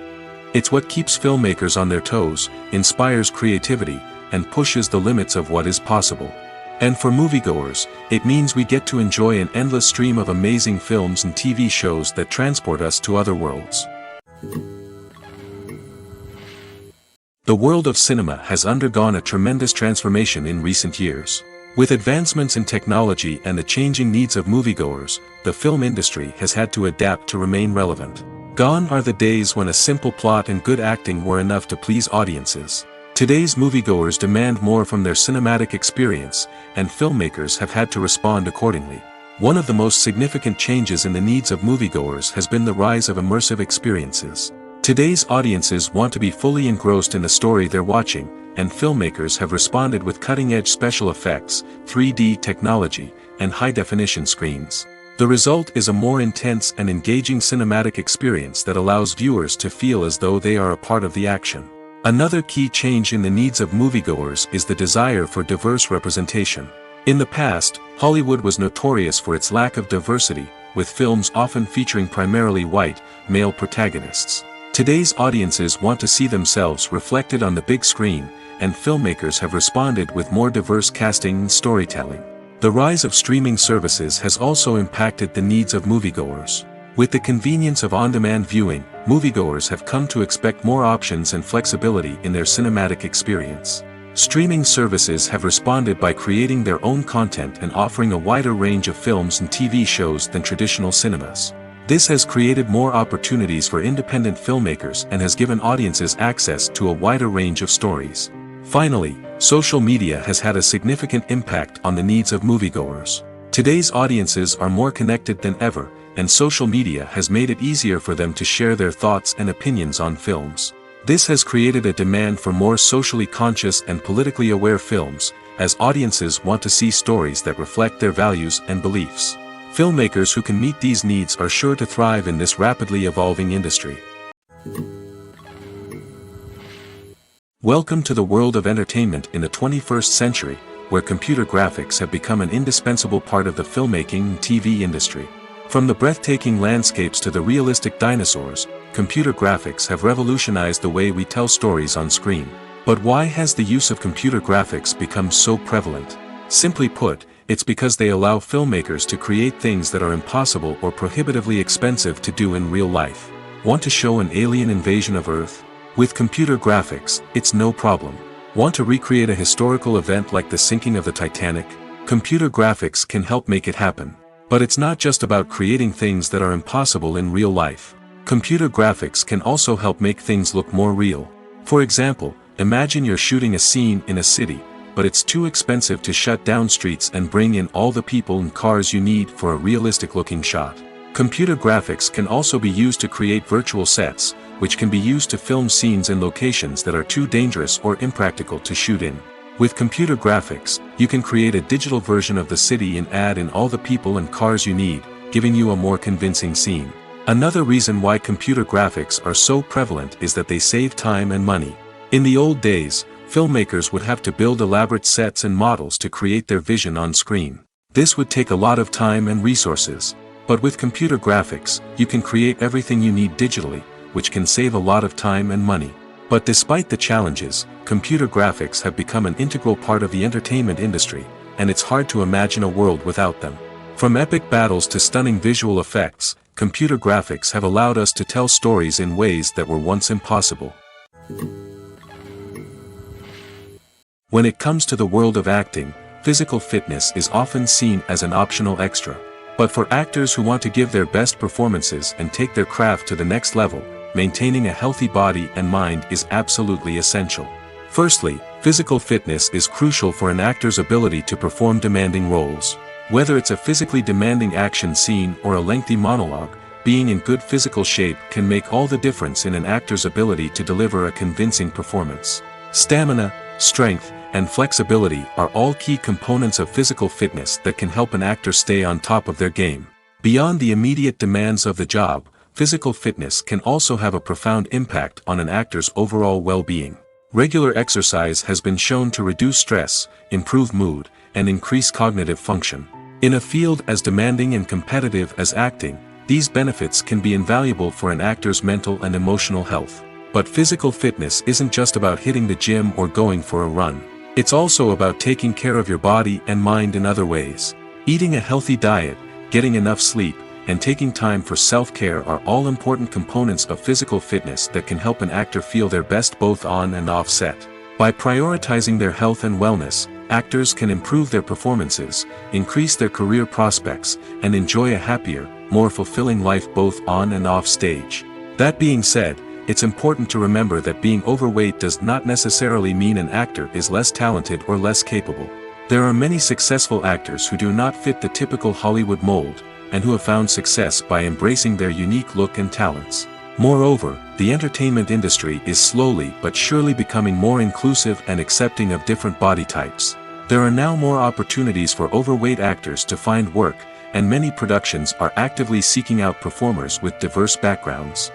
It's what keeps filmmakers on their toes, inspires creativity, and pushes the limits of what is possible. And for moviegoers, it means we get to enjoy an endless stream of amazing films and TV shows that transport us to other worlds. The world of cinema has undergone a tremendous transformation in recent years. With advancements in technology and the changing needs of moviegoers, the film industry has had to adapt to remain relevant. Gone are the days when a simple plot and good acting were enough to please audiences. Today's moviegoers demand more from their cinematic experience, and filmmakers have had to respond accordingly. One of the most significant changes in the needs of moviegoers has been the rise of immersive experiences. Today's audiences want to be fully engrossed in the story they're watching, and filmmakers have responded with cutting-edge special effects, 3D technology, and high-definition screens. The result is a more intense and engaging cinematic experience that allows viewers to feel as though they are a part of the action. Another key change in the needs of moviegoers is the desire for diverse representation. In the past, Hollywood was notorious for its lack of diversity, with films often featuring primarily white, male protagonists. Today's audiences want to see themselves reflected on the big screen, and filmmakers have responded with more diverse casting and storytelling. The rise of streaming services has also impacted the needs of moviegoers. With the convenience of on-demand viewing, moviegoers have come to expect more options and flexibility in their cinematic experience. Streaming services have responded by creating their own content and offering a wider range of films and TV shows than traditional cinemas. This has created more opportunities for independent filmmakers and has given audiences access to a wider range of stories. Finally, Social media has had a significant impact on the needs of moviegoers. Today's audiences are more connected than ever, and social media has made it easier for them to share their thoughts and opinions on films. This has created a demand for more socially conscious and politically aware films, as audiences want to see stories that reflect their values and beliefs. Filmmakers who can meet these needs are sure to thrive in this rapidly evolving industry. Welcome to the world of entertainment in the 21st century, where computer graphics have become an indispensable part of the filmmaking and TV industry. From the breathtaking landscapes to the realistic dinosaurs, computer graphics have revolutionized the way we tell stories on screen. But why has the use of computer graphics become so prevalent? Simply put, it's because they allow filmmakers to create things that are impossible or prohibitively expensive to do in real life. Want to show an alien invasion of Earth? With computer graphics, it's no problem. Want to recreate a historical event like the sinking of the Titanic? Computer graphics can help make it happen. But it's not just about creating things that are impossible in real life. Computer graphics can also help make things look more real. For example, imagine you're shooting a scene in a city, but it's too expensive to shut down streets and bring in all the people and cars you need for a realistic-looking shot. Computer graphics can also be used to create virtual sets, which can be used to film scenes in locations that are too dangerous or impractical to shoot in. With computer graphics, you can create a digital version of the city and add in all the people and cars you need, giving you a more convincing scene. Another reason why computer graphics are so prevalent is that they save time and money. In the old days, filmmakers would have to build elaborate sets and models to create their vision on screen. This would take a lot of time and resources. But with computer graphics, you can create everything you need digitally, which can save a lot of time and money. But despite the challenges, computer graphics have become an integral part of the entertainment industry, and it's hard to imagine a world without them. From epic battles to stunning visual effects, computer graphics have allowed us to tell stories in ways that were once impossible. When it comes to the world of acting, physical fitness is often seen as an optional extra. But for actors who want to give their best performances and take their craft to the next level, maintaining a healthy body and mind is absolutely essential. Firstly, physical fitness is crucial for an actor's ability to perform demanding roles. Whether it's a physically demanding action scene or a lengthy monologue, being in good physical shape can make all the difference in an actor's ability to deliver a convincing performance. Stamina, strength, and flexibility are all key components of physical fitness that can help an actor stay on top of their game. Beyond the immediate demands of the job, physical fitness can also have a profound impact on an actor's overall well-being. Regular exercise has been shown to reduce stress, improve mood, and increase cognitive function. In a field as demanding and competitive as acting, these benefits can be invaluable for an actor's mental and emotional health. But physical fitness isn't just about hitting the gym or going for a run. It's also about taking care of your body and mind in other ways. Eating a healthy diet, getting enough sleep, and taking time for self-care are all important components of physical fitness that can help an actor feel their best both on and off set. By prioritizing their health and wellness, actors can improve their performances, increase their career prospects, and enjoy a happier, more fulfilling life both on and off stage. That being said, it's important to remember that being overweight does not necessarily mean an actor is less talented or less capable. There are many successful actors who do not fit the typical Hollywood mold, and who have found success by embracing their unique look and talents. Moreover, the entertainment industry is slowly but surely becoming more inclusive and accepting of different body types. There are now more opportunities for overweight actors to find work, and many productions are actively seeking out performers with diverse backgrounds.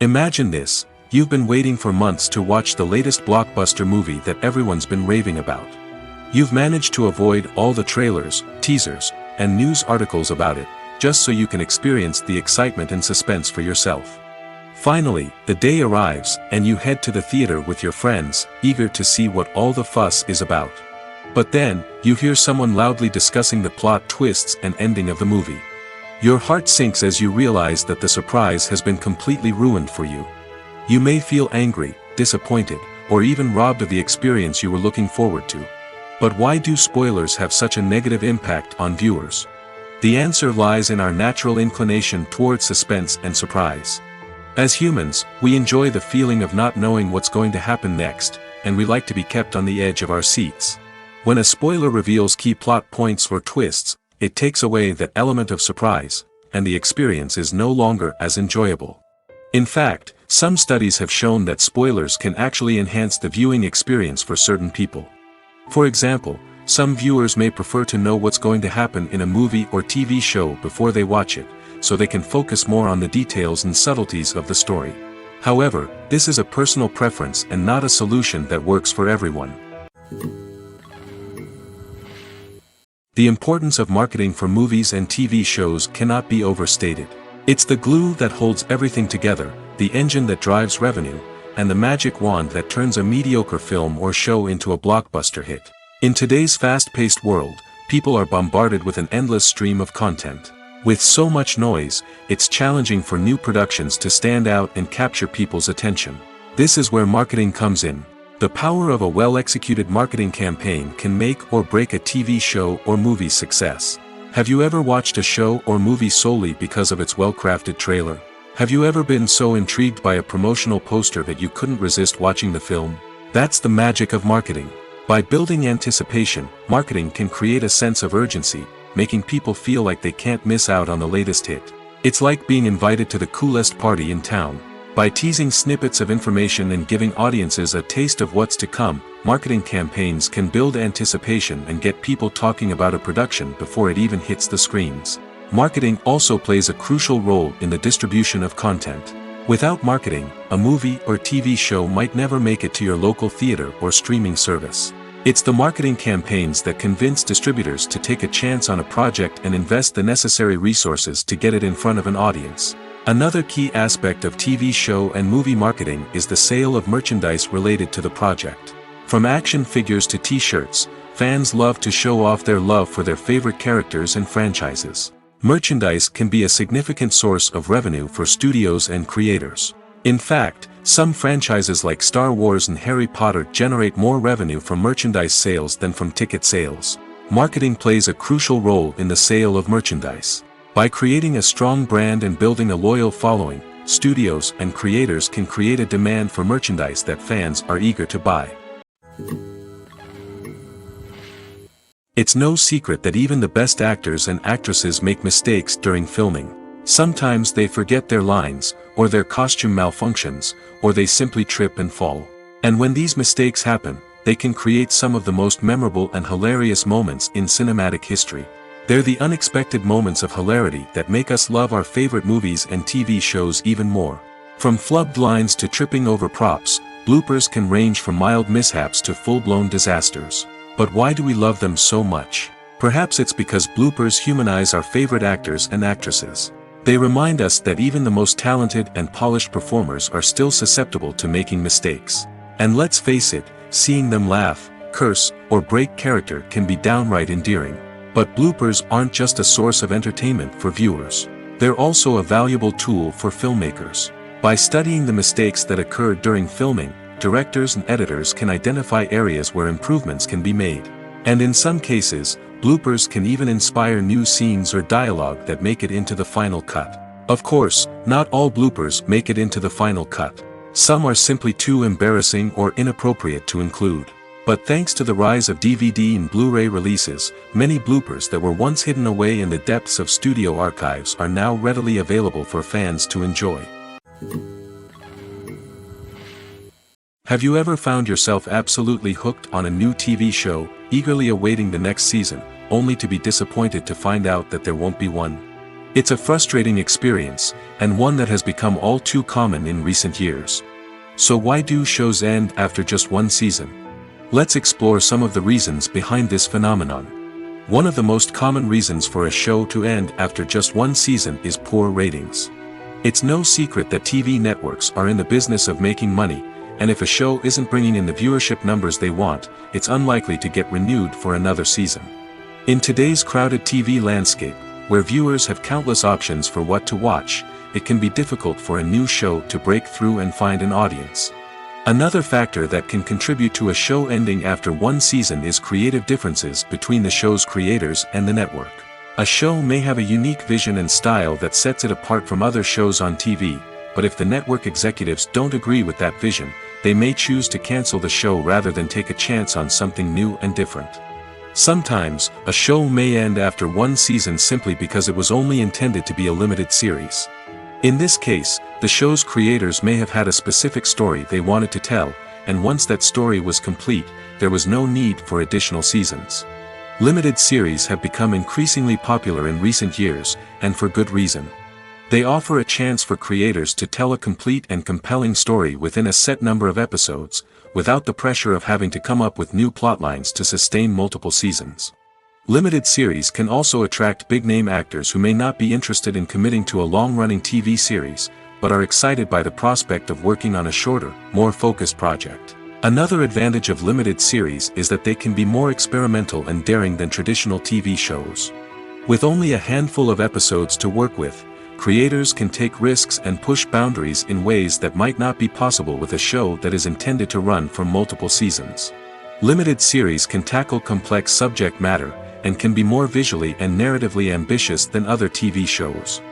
Imagine this: you've been waiting for months to watch the latest blockbuster movie that everyone's been raving about. You've managed to avoid all the trailers, teasers, and news articles about it, just so you can experience the excitement and suspense for yourself. Finally, the day arrives, and you head to the theater with your friends, eager to see what all the fuss is about. But then, you hear someone loudly discussing the plot twists and ending of the movie. Your heart sinks as you realize that the surprise has been completely ruined for you. You may feel angry, disappointed, or even robbed of the experience you were looking forward to. But why do spoilers have such a negative impact on viewers? The answer lies in our natural inclination towards suspense and surprise. As humans, we enjoy the feeling of not knowing what's going to happen next, and we like to be kept on the edge of our seats. When a spoiler reveals key plot points or twists, it takes away that element of surprise, and the experience is no longer as enjoyable. In fact, some studies have shown that spoilers can actually enhance the viewing experience for certain people. For example, some viewers may prefer to know what's going to happen in a movie or TV show before they watch it, so they can focus more on the details and subtleties of the story. However, this is a personal preference and not a solution that works for everyone. The importance of marketing for movies and TV shows cannot be overstated. It's the glue that holds everything together, the engine that drives revenue, and the magic wand that turns a mediocre film or show into a blockbuster hit. In today's fast-paced world, people are bombarded with an endless stream of content. With so much noise, it's challenging for new productions to stand out and capture people's attention. This is where marketing comes in. The power of a well-executed marketing campaign can make or break a TV show or movie's success. Have you ever watched a show or movie solely because of its well-crafted trailer? Have you ever been so intrigued by a promotional poster that you couldn't resist watching the film? That's the magic of marketing. By building anticipation, marketing can create a sense of urgency, making people feel like they can't miss out on the latest hit. It's like being invited to the coolest party in town. By teasing snippets of information and giving audiences a taste of what's to come, marketing campaigns can build anticipation and get people talking about a production before it even hits the screens. Marketing also plays a crucial role in the distribution of content. Without marketing, a movie or TV show might never make it to your local theater or streaming service. It's the marketing campaigns that convince distributors to take a chance on a project and invest the necessary resources to get it in front of an audience. Another key aspect of TV show and movie marketing is the sale of merchandise related to the project. From action figures to t-shirts, fans love to show off their love for their favorite characters and franchises. Merchandise can be a significant source of revenue for studios and creators. In fact, some franchises like Star Wars and Harry Potter generate more revenue from merchandise sales than from ticket sales. Marketing plays a crucial role in the sale of merchandise. By creating a strong brand and building a loyal following, studios and creators can create a demand for merchandise that fans are eager to buy. It's no secret that even the best actors and actresses make mistakes during filming. Sometimes they forget their lines, or their costume malfunctions, or they simply trip and fall. And when these mistakes happen, they can create some of the most memorable and hilarious moments in cinematic history. They're the unexpected moments of hilarity that make us love our favorite movies and TV shows even more. From flubbed lines to tripping over props, bloopers can range from mild mishaps to full-blown disasters. But why do we love them so much? Perhaps it's because bloopers humanize our favorite actors and actresses. They remind us that even the most talented and polished performers are still susceptible to making mistakes. And let's face it, seeing them laugh, curse, or break character can be downright endearing. But bloopers aren't just a source of entertainment for viewers. They're also a valuable tool for filmmakers. By studying the mistakes that occurred during filming, directors and editors can identify areas where improvements can be made. And in some cases, bloopers can even inspire new scenes or dialogue that make it into the final cut. Of course, not all bloopers make it into the final cut. Some are simply too embarrassing or inappropriate to include. But thanks to the rise of DVD and Blu-ray releases, many bloopers that were once hidden away in the depths of studio archives are now readily available for fans to enjoy. Have you ever found yourself absolutely hooked on a new TV show, eagerly awaiting the next season, only to be disappointed to find out that there won't be one? It's a frustrating experience, and one that has become all too common in recent years. So why do shows end after just one season? Let's explore some of the reasons behind this phenomenon. One of the most common reasons for a show to end after just one season is poor ratings. It's no secret that TV networks are in the business of making money, and if a show isn't bringing in the viewership numbers they want, it's unlikely to get renewed for another season. In today's crowded TV landscape, where viewers have countless options for what to watch, it can be difficult for a new show to break through and find an audience. Another factor that can contribute to a show ending after one season is creative differences between the show's creators and the network. A show may have a unique vision and style that sets it apart from other shows on TV, but if the network executives don't agree with that vision, they may choose to cancel the show rather than take a chance on something new and different. Sometimes, a show may end after one season simply because it was only intended to be a limited series. In this case, the show's creators may have had a specific story they wanted to tell, and once that story was complete, there was no need for additional seasons. Limited series have become increasingly popular in recent years, and for good reason. They offer a chance for creators to tell a complete and compelling story within a set number of episodes, without the pressure of having to come up with new plotlines to sustain multiple seasons. Limited series can also attract big-name actors who may not be interested in committing to a long-running TV series, but are excited by the prospect of working on a shorter, more focused project. Another advantage of limited series is that they can be more experimental and daring than traditional TV shows. With only a handful of episodes to work with, creators can take risks and push boundaries in ways that might not be possible with a show that is intended to run for multiple seasons. Limited series can tackle complex subject matter, and can be more visually and narratively ambitious than other TV shows.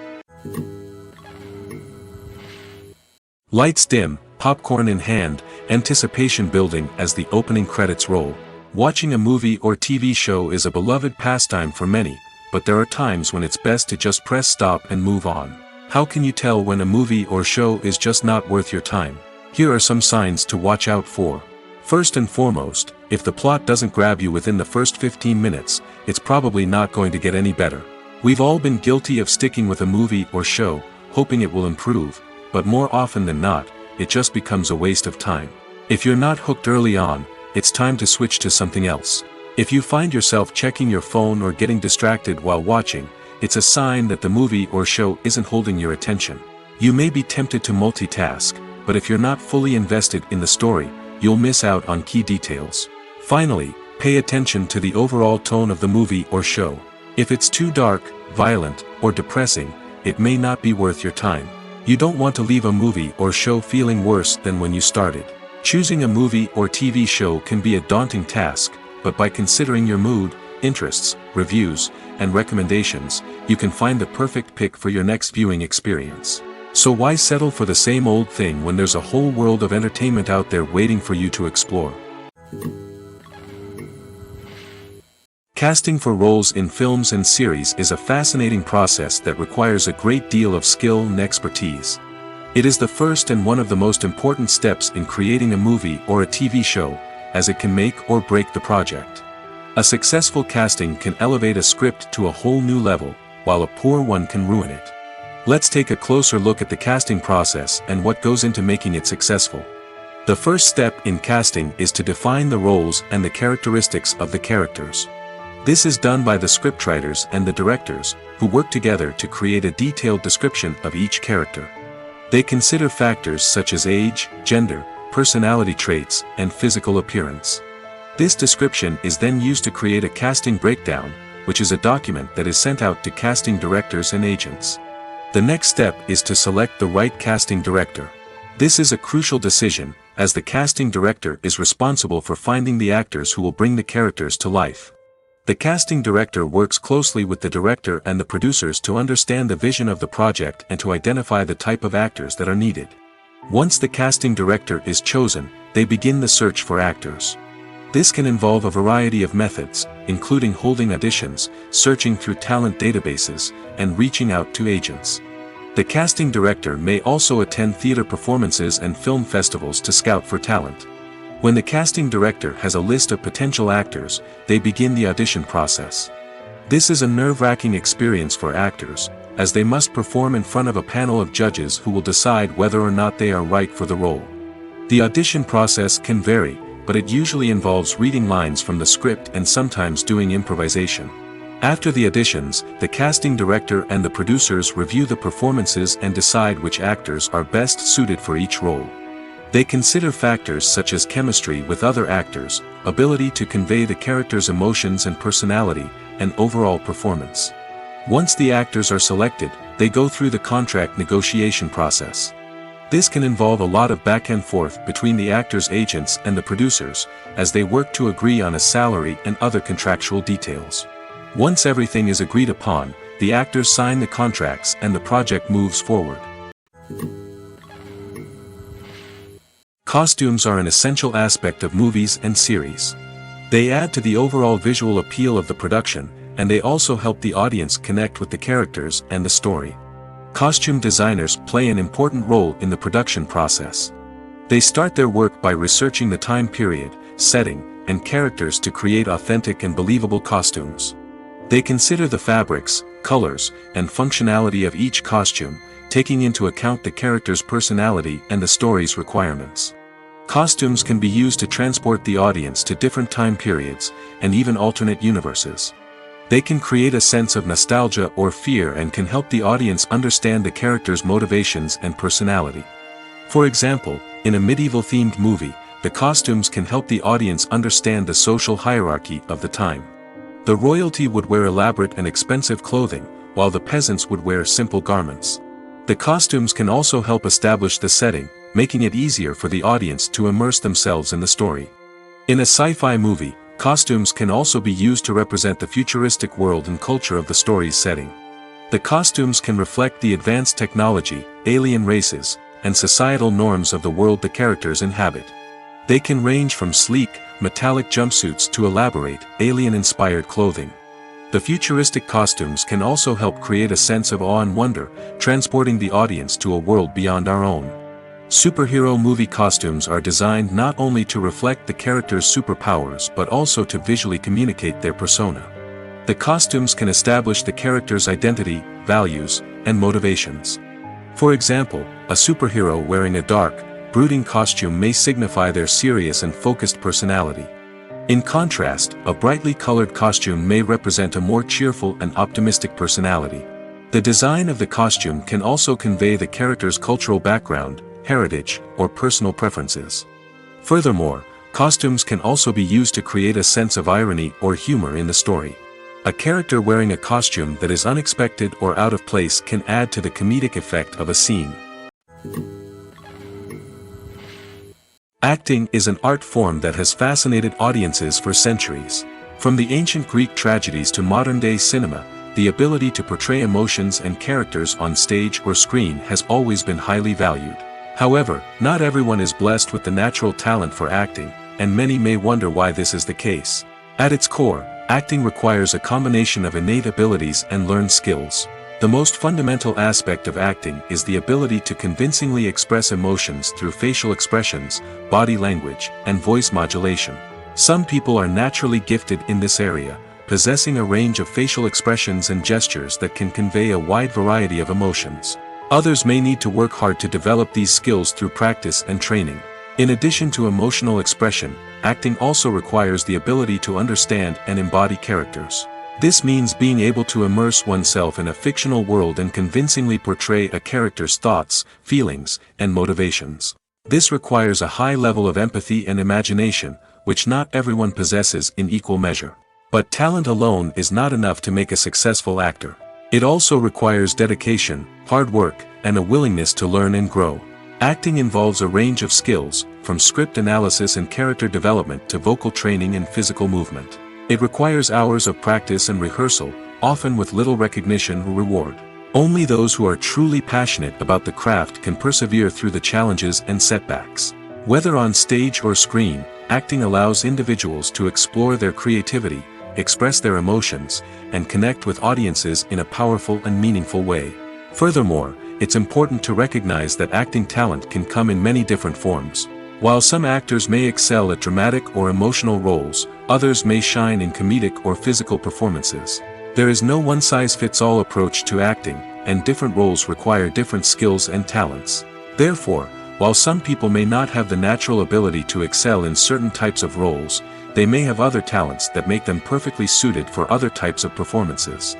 Lights dim, popcorn in hand, anticipation building as the opening credits roll. Watching a movie or TV show is a beloved pastime for many, but there are times when it's best to just press stop and move on. How can you tell when a movie or show is just not worth your time? Here are some signs to watch out for. First and foremost, if the plot doesn't grab you within the first 15 minutes, it's probably not going to get any better. We've all been guilty of sticking with a movie or show, hoping it will improve, but more often than not, it just becomes a waste of time. If you're not hooked early on, it's time to switch to something else. If you find yourself checking your phone or getting distracted while watching, it's a sign that the movie or show isn't holding your attention. You may be tempted to multitask, but if you're not fully invested in the story, you'll miss out on key details. Finally, pay attention to the overall tone of the movie or show. If it's too dark, violent, or depressing, it may not be worth your time. You don't want to leave a movie or show feeling worse than when you started. Choosing a movie or TV show can be a daunting task, but by considering your mood, interests, reviews, and recommendations, you can find the perfect pick for your next viewing experience. So why settle for the same old thing when there's a whole world of entertainment out there waiting for you to explore? Casting for roles in films and series is a fascinating process that requires a great deal of skill and expertise. It is the first and one of the most important steps in creating a movie or a TV show, as it can make or break the project. A successful casting can elevate a script to a whole new level, while a poor one can ruin it. Let's take a closer look at the casting process and what goes into making it successful. The first step in casting is to define the roles and the characteristics of the characters. This is done by the scriptwriters and the directors, who work together to create a detailed description of each character. They consider factors such as age, gender, personality traits, and physical appearance. This description is then used to create a casting breakdown, which is a document that is sent out to casting directors and agents. The next step is to select the right casting director. This is a crucial decision, as the casting director is responsible for finding the actors who will bring the characters to life. The casting director works closely with the director and the producers to understand the vision of the project and to identify the type of actors that are needed. Once the casting director is chosen, they begin the search for actors. This can involve a variety of methods, including holding auditions, searching through talent databases, and reaching out to agents. The casting director may also attend theater performances and film festivals to scout for talent. When the casting director has a list of potential actors, they begin the audition process. This is a nerve-wracking experience for actors, as they must perform in front of a panel of judges who will decide whether or not they are right for the role. The audition process can vary, but it usually involves reading lines from the script and sometimes doing improvisation. After the auditions, the casting director and the producers review the performances and decide which actors are best suited for each role. They consider factors such as chemistry with other actors, ability to convey the character's emotions and personality, and overall performance. Once the actors are selected, they go through the contract negotiation process. This can involve a lot of back and forth between the actors' agents and the producers, as they work to agree on a salary and other contractual details. Once everything is agreed upon, the actors sign the contracts and the project moves forward. Costumes are an essential aspect of movies and series. They add to the overall visual appeal of the production, and they also help the audience connect with the characters and the story. Costume designers play an important role in the production process. They start their work by researching the time period, setting, and characters to create authentic and believable costumes. They consider the fabrics, colors, and functionality of each costume, taking into account the character's personality and the story's requirements. Costumes can be used to transport the audience to different time periods, and even alternate universes. They can create a sense of nostalgia or fear and can help the audience understand the character's motivations and personality. For example, in a medieval-themed movie, the costumes can help the audience understand the social hierarchy of the time. The royalty would wear elaborate and expensive clothing, while the peasants would wear simple garments. The costumes can also help establish the setting, making it easier for the audience to immerse themselves in the story. In a sci-fi movie, costumes can also be used to represent the futuristic world and culture of the story's setting. The costumes can reflect the advanced technology, alien races, and societal norms of the world the characters inhabit. They can range from sleek, metallic jumpsuits to elaborate, alien-inspired clothing. The futuristic costumes can also help create a sense of awe and wonder, transporting the audience to a world beyond our own. Superhero movie costumes are designed not only to reflect the character's superpowers but also to visually communicate their persona. The costumes can establish the character's identity, values, and motivations. For example, a superhero wearing a dark, brooding costume may signify their serious and focused personality. In contrast, a brightly colored costume may represent a more cheerful and optimistic personality. The design of the costume can also convey the character's cultural background, heritage, or personal preferences. Furthermore, costumes can also be used to create a sense of irony or humor in the story. A character wearing a costume that is unexpected or out of place can add to the comedic effect of a scene. Acting is an art form that has fascinated audiences for centuries. From the ancient Greek tragedies to modern-day cinema, the ability to portray emotions and characters on stage or screen has always been highly valued. However, not everyone is blessed with the natural talent for acting, and many may wonder why this is the case. At its core, acting requires a combination of innate abilities and learned skills. The most fundamental aspect of acting is the ability to convincingly express emotions through facial expressions, body language, and voice modulation. Some people are naturally gifted in this area, possessing a range of facial expressions and gestures that can convey a wide variety of emotions. Others may need to work hard to develop these skills through practice and training. In addition to emotional expression, acting also requires the ability to understand and embody characters. This means being able to immerse oneself in a fictional world and convincingly portray a character's thoughts, feelings, and motivations. This requires a high level of empathy and imagination, which not everyone possesses in equal measure. But talent alone is not enough to make a successful actor. It also requires dedication, hard work, and a willingness to learn and grow. Acting involves a range of skills, from script analysis and character development to vocal training and physical movement. It requires hours of practice and rehearsal, often with little recognition or reward. Only those who are truly passionate about the craft can persevere through the challenges and setbacks. Whether on stage or screen, acting allows individuals to explore their creativity, express their emotions, and connect with audiences in a powerful and meaningful way. Furthermore, it's important to recognize that acting talent can come in many different forms. While some actors may excel at dramatic or emotional roles, others may shine in comedic or physical performances. There is no one-size-fits-all approach to acting, and different roles require different skills and talents. Therefore, while some people may not have the natural ability to excel in certain types of roles, they may have other talents that make them perfectly suited for other types of performances.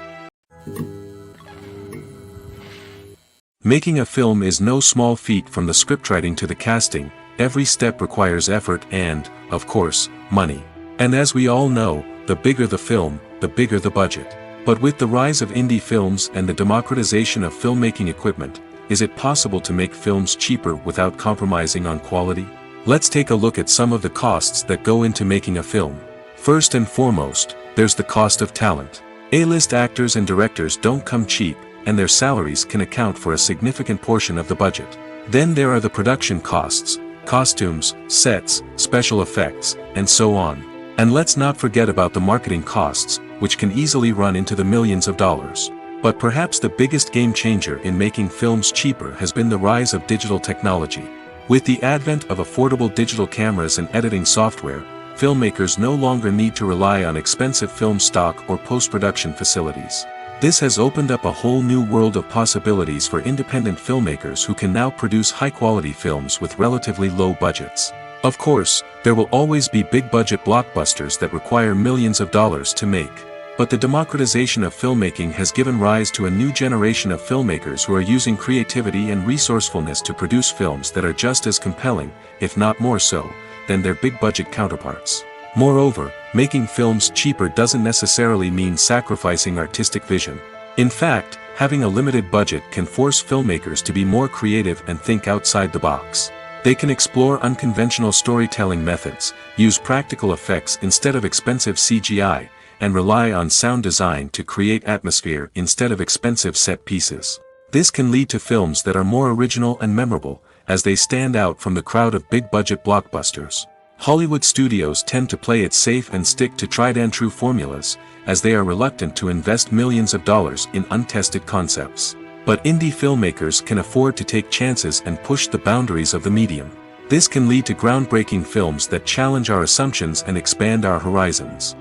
Making a film is no small feat. From the scriptwriting to the casting, every step requires effort and, of course, money. And as we all know, the bigger the film, the bigger the budget. But with the rise of indie films and the democratization of filmmaking equipment, is it possible to make films cheaper without compromising on quality? Let's take a look at some of the costs that go into making a film. First and foremost, there's the cost of talent. A-list actors and directors don't come cheap, and their salaries can account for a significant portion of the budget. Then there are the production costs, costumes, sets, special effects, and so on. And let's not forget about the marketing costs, which can easily run into the millions of dollars. But perhaps the biggest game changer in making films cheaper has been the rise of digital technology. With the advent of affordable digital cameras and editing software, filmmakers no longer need to rely on expensive film stock or post-production facilities. This has opened up a whole new world of possibilities for independent filmmakers who can now produce high-quality films with relatively low budgets. Of course, there will always be big-budget blockbusters that require millions of dollars to make. But the democratization of filmmaking has given rise to a new generation of filmmakers who are using creativity and resourcefulness to produce films that are just as compelling, if not more so, than their big-budget counterparts. Moreover, making films cheaper doesn't necessarily mean sacrificing artistic vision. In fact, having a limited budget can force filmmakers to be more creative and think outside the box. They can explore unconventional storytelling methods, use practical effects instead of expensive CGI, and rely on sound design to create atmosphere instead of expensive set pieces. This can lead to films that are more original and memorable, as they stand out from the crowd of big-budget blockbusters. Hollywood studios tend to play it safe and stick to tried-and-true formulas, as they are reluctant to invest millions of dollars in untested concepts. But indie filmmakers can afford to take chances and push the boundaries of the medium. This can lead to groundbreaking films that challenge our assumptions and expand our horizons.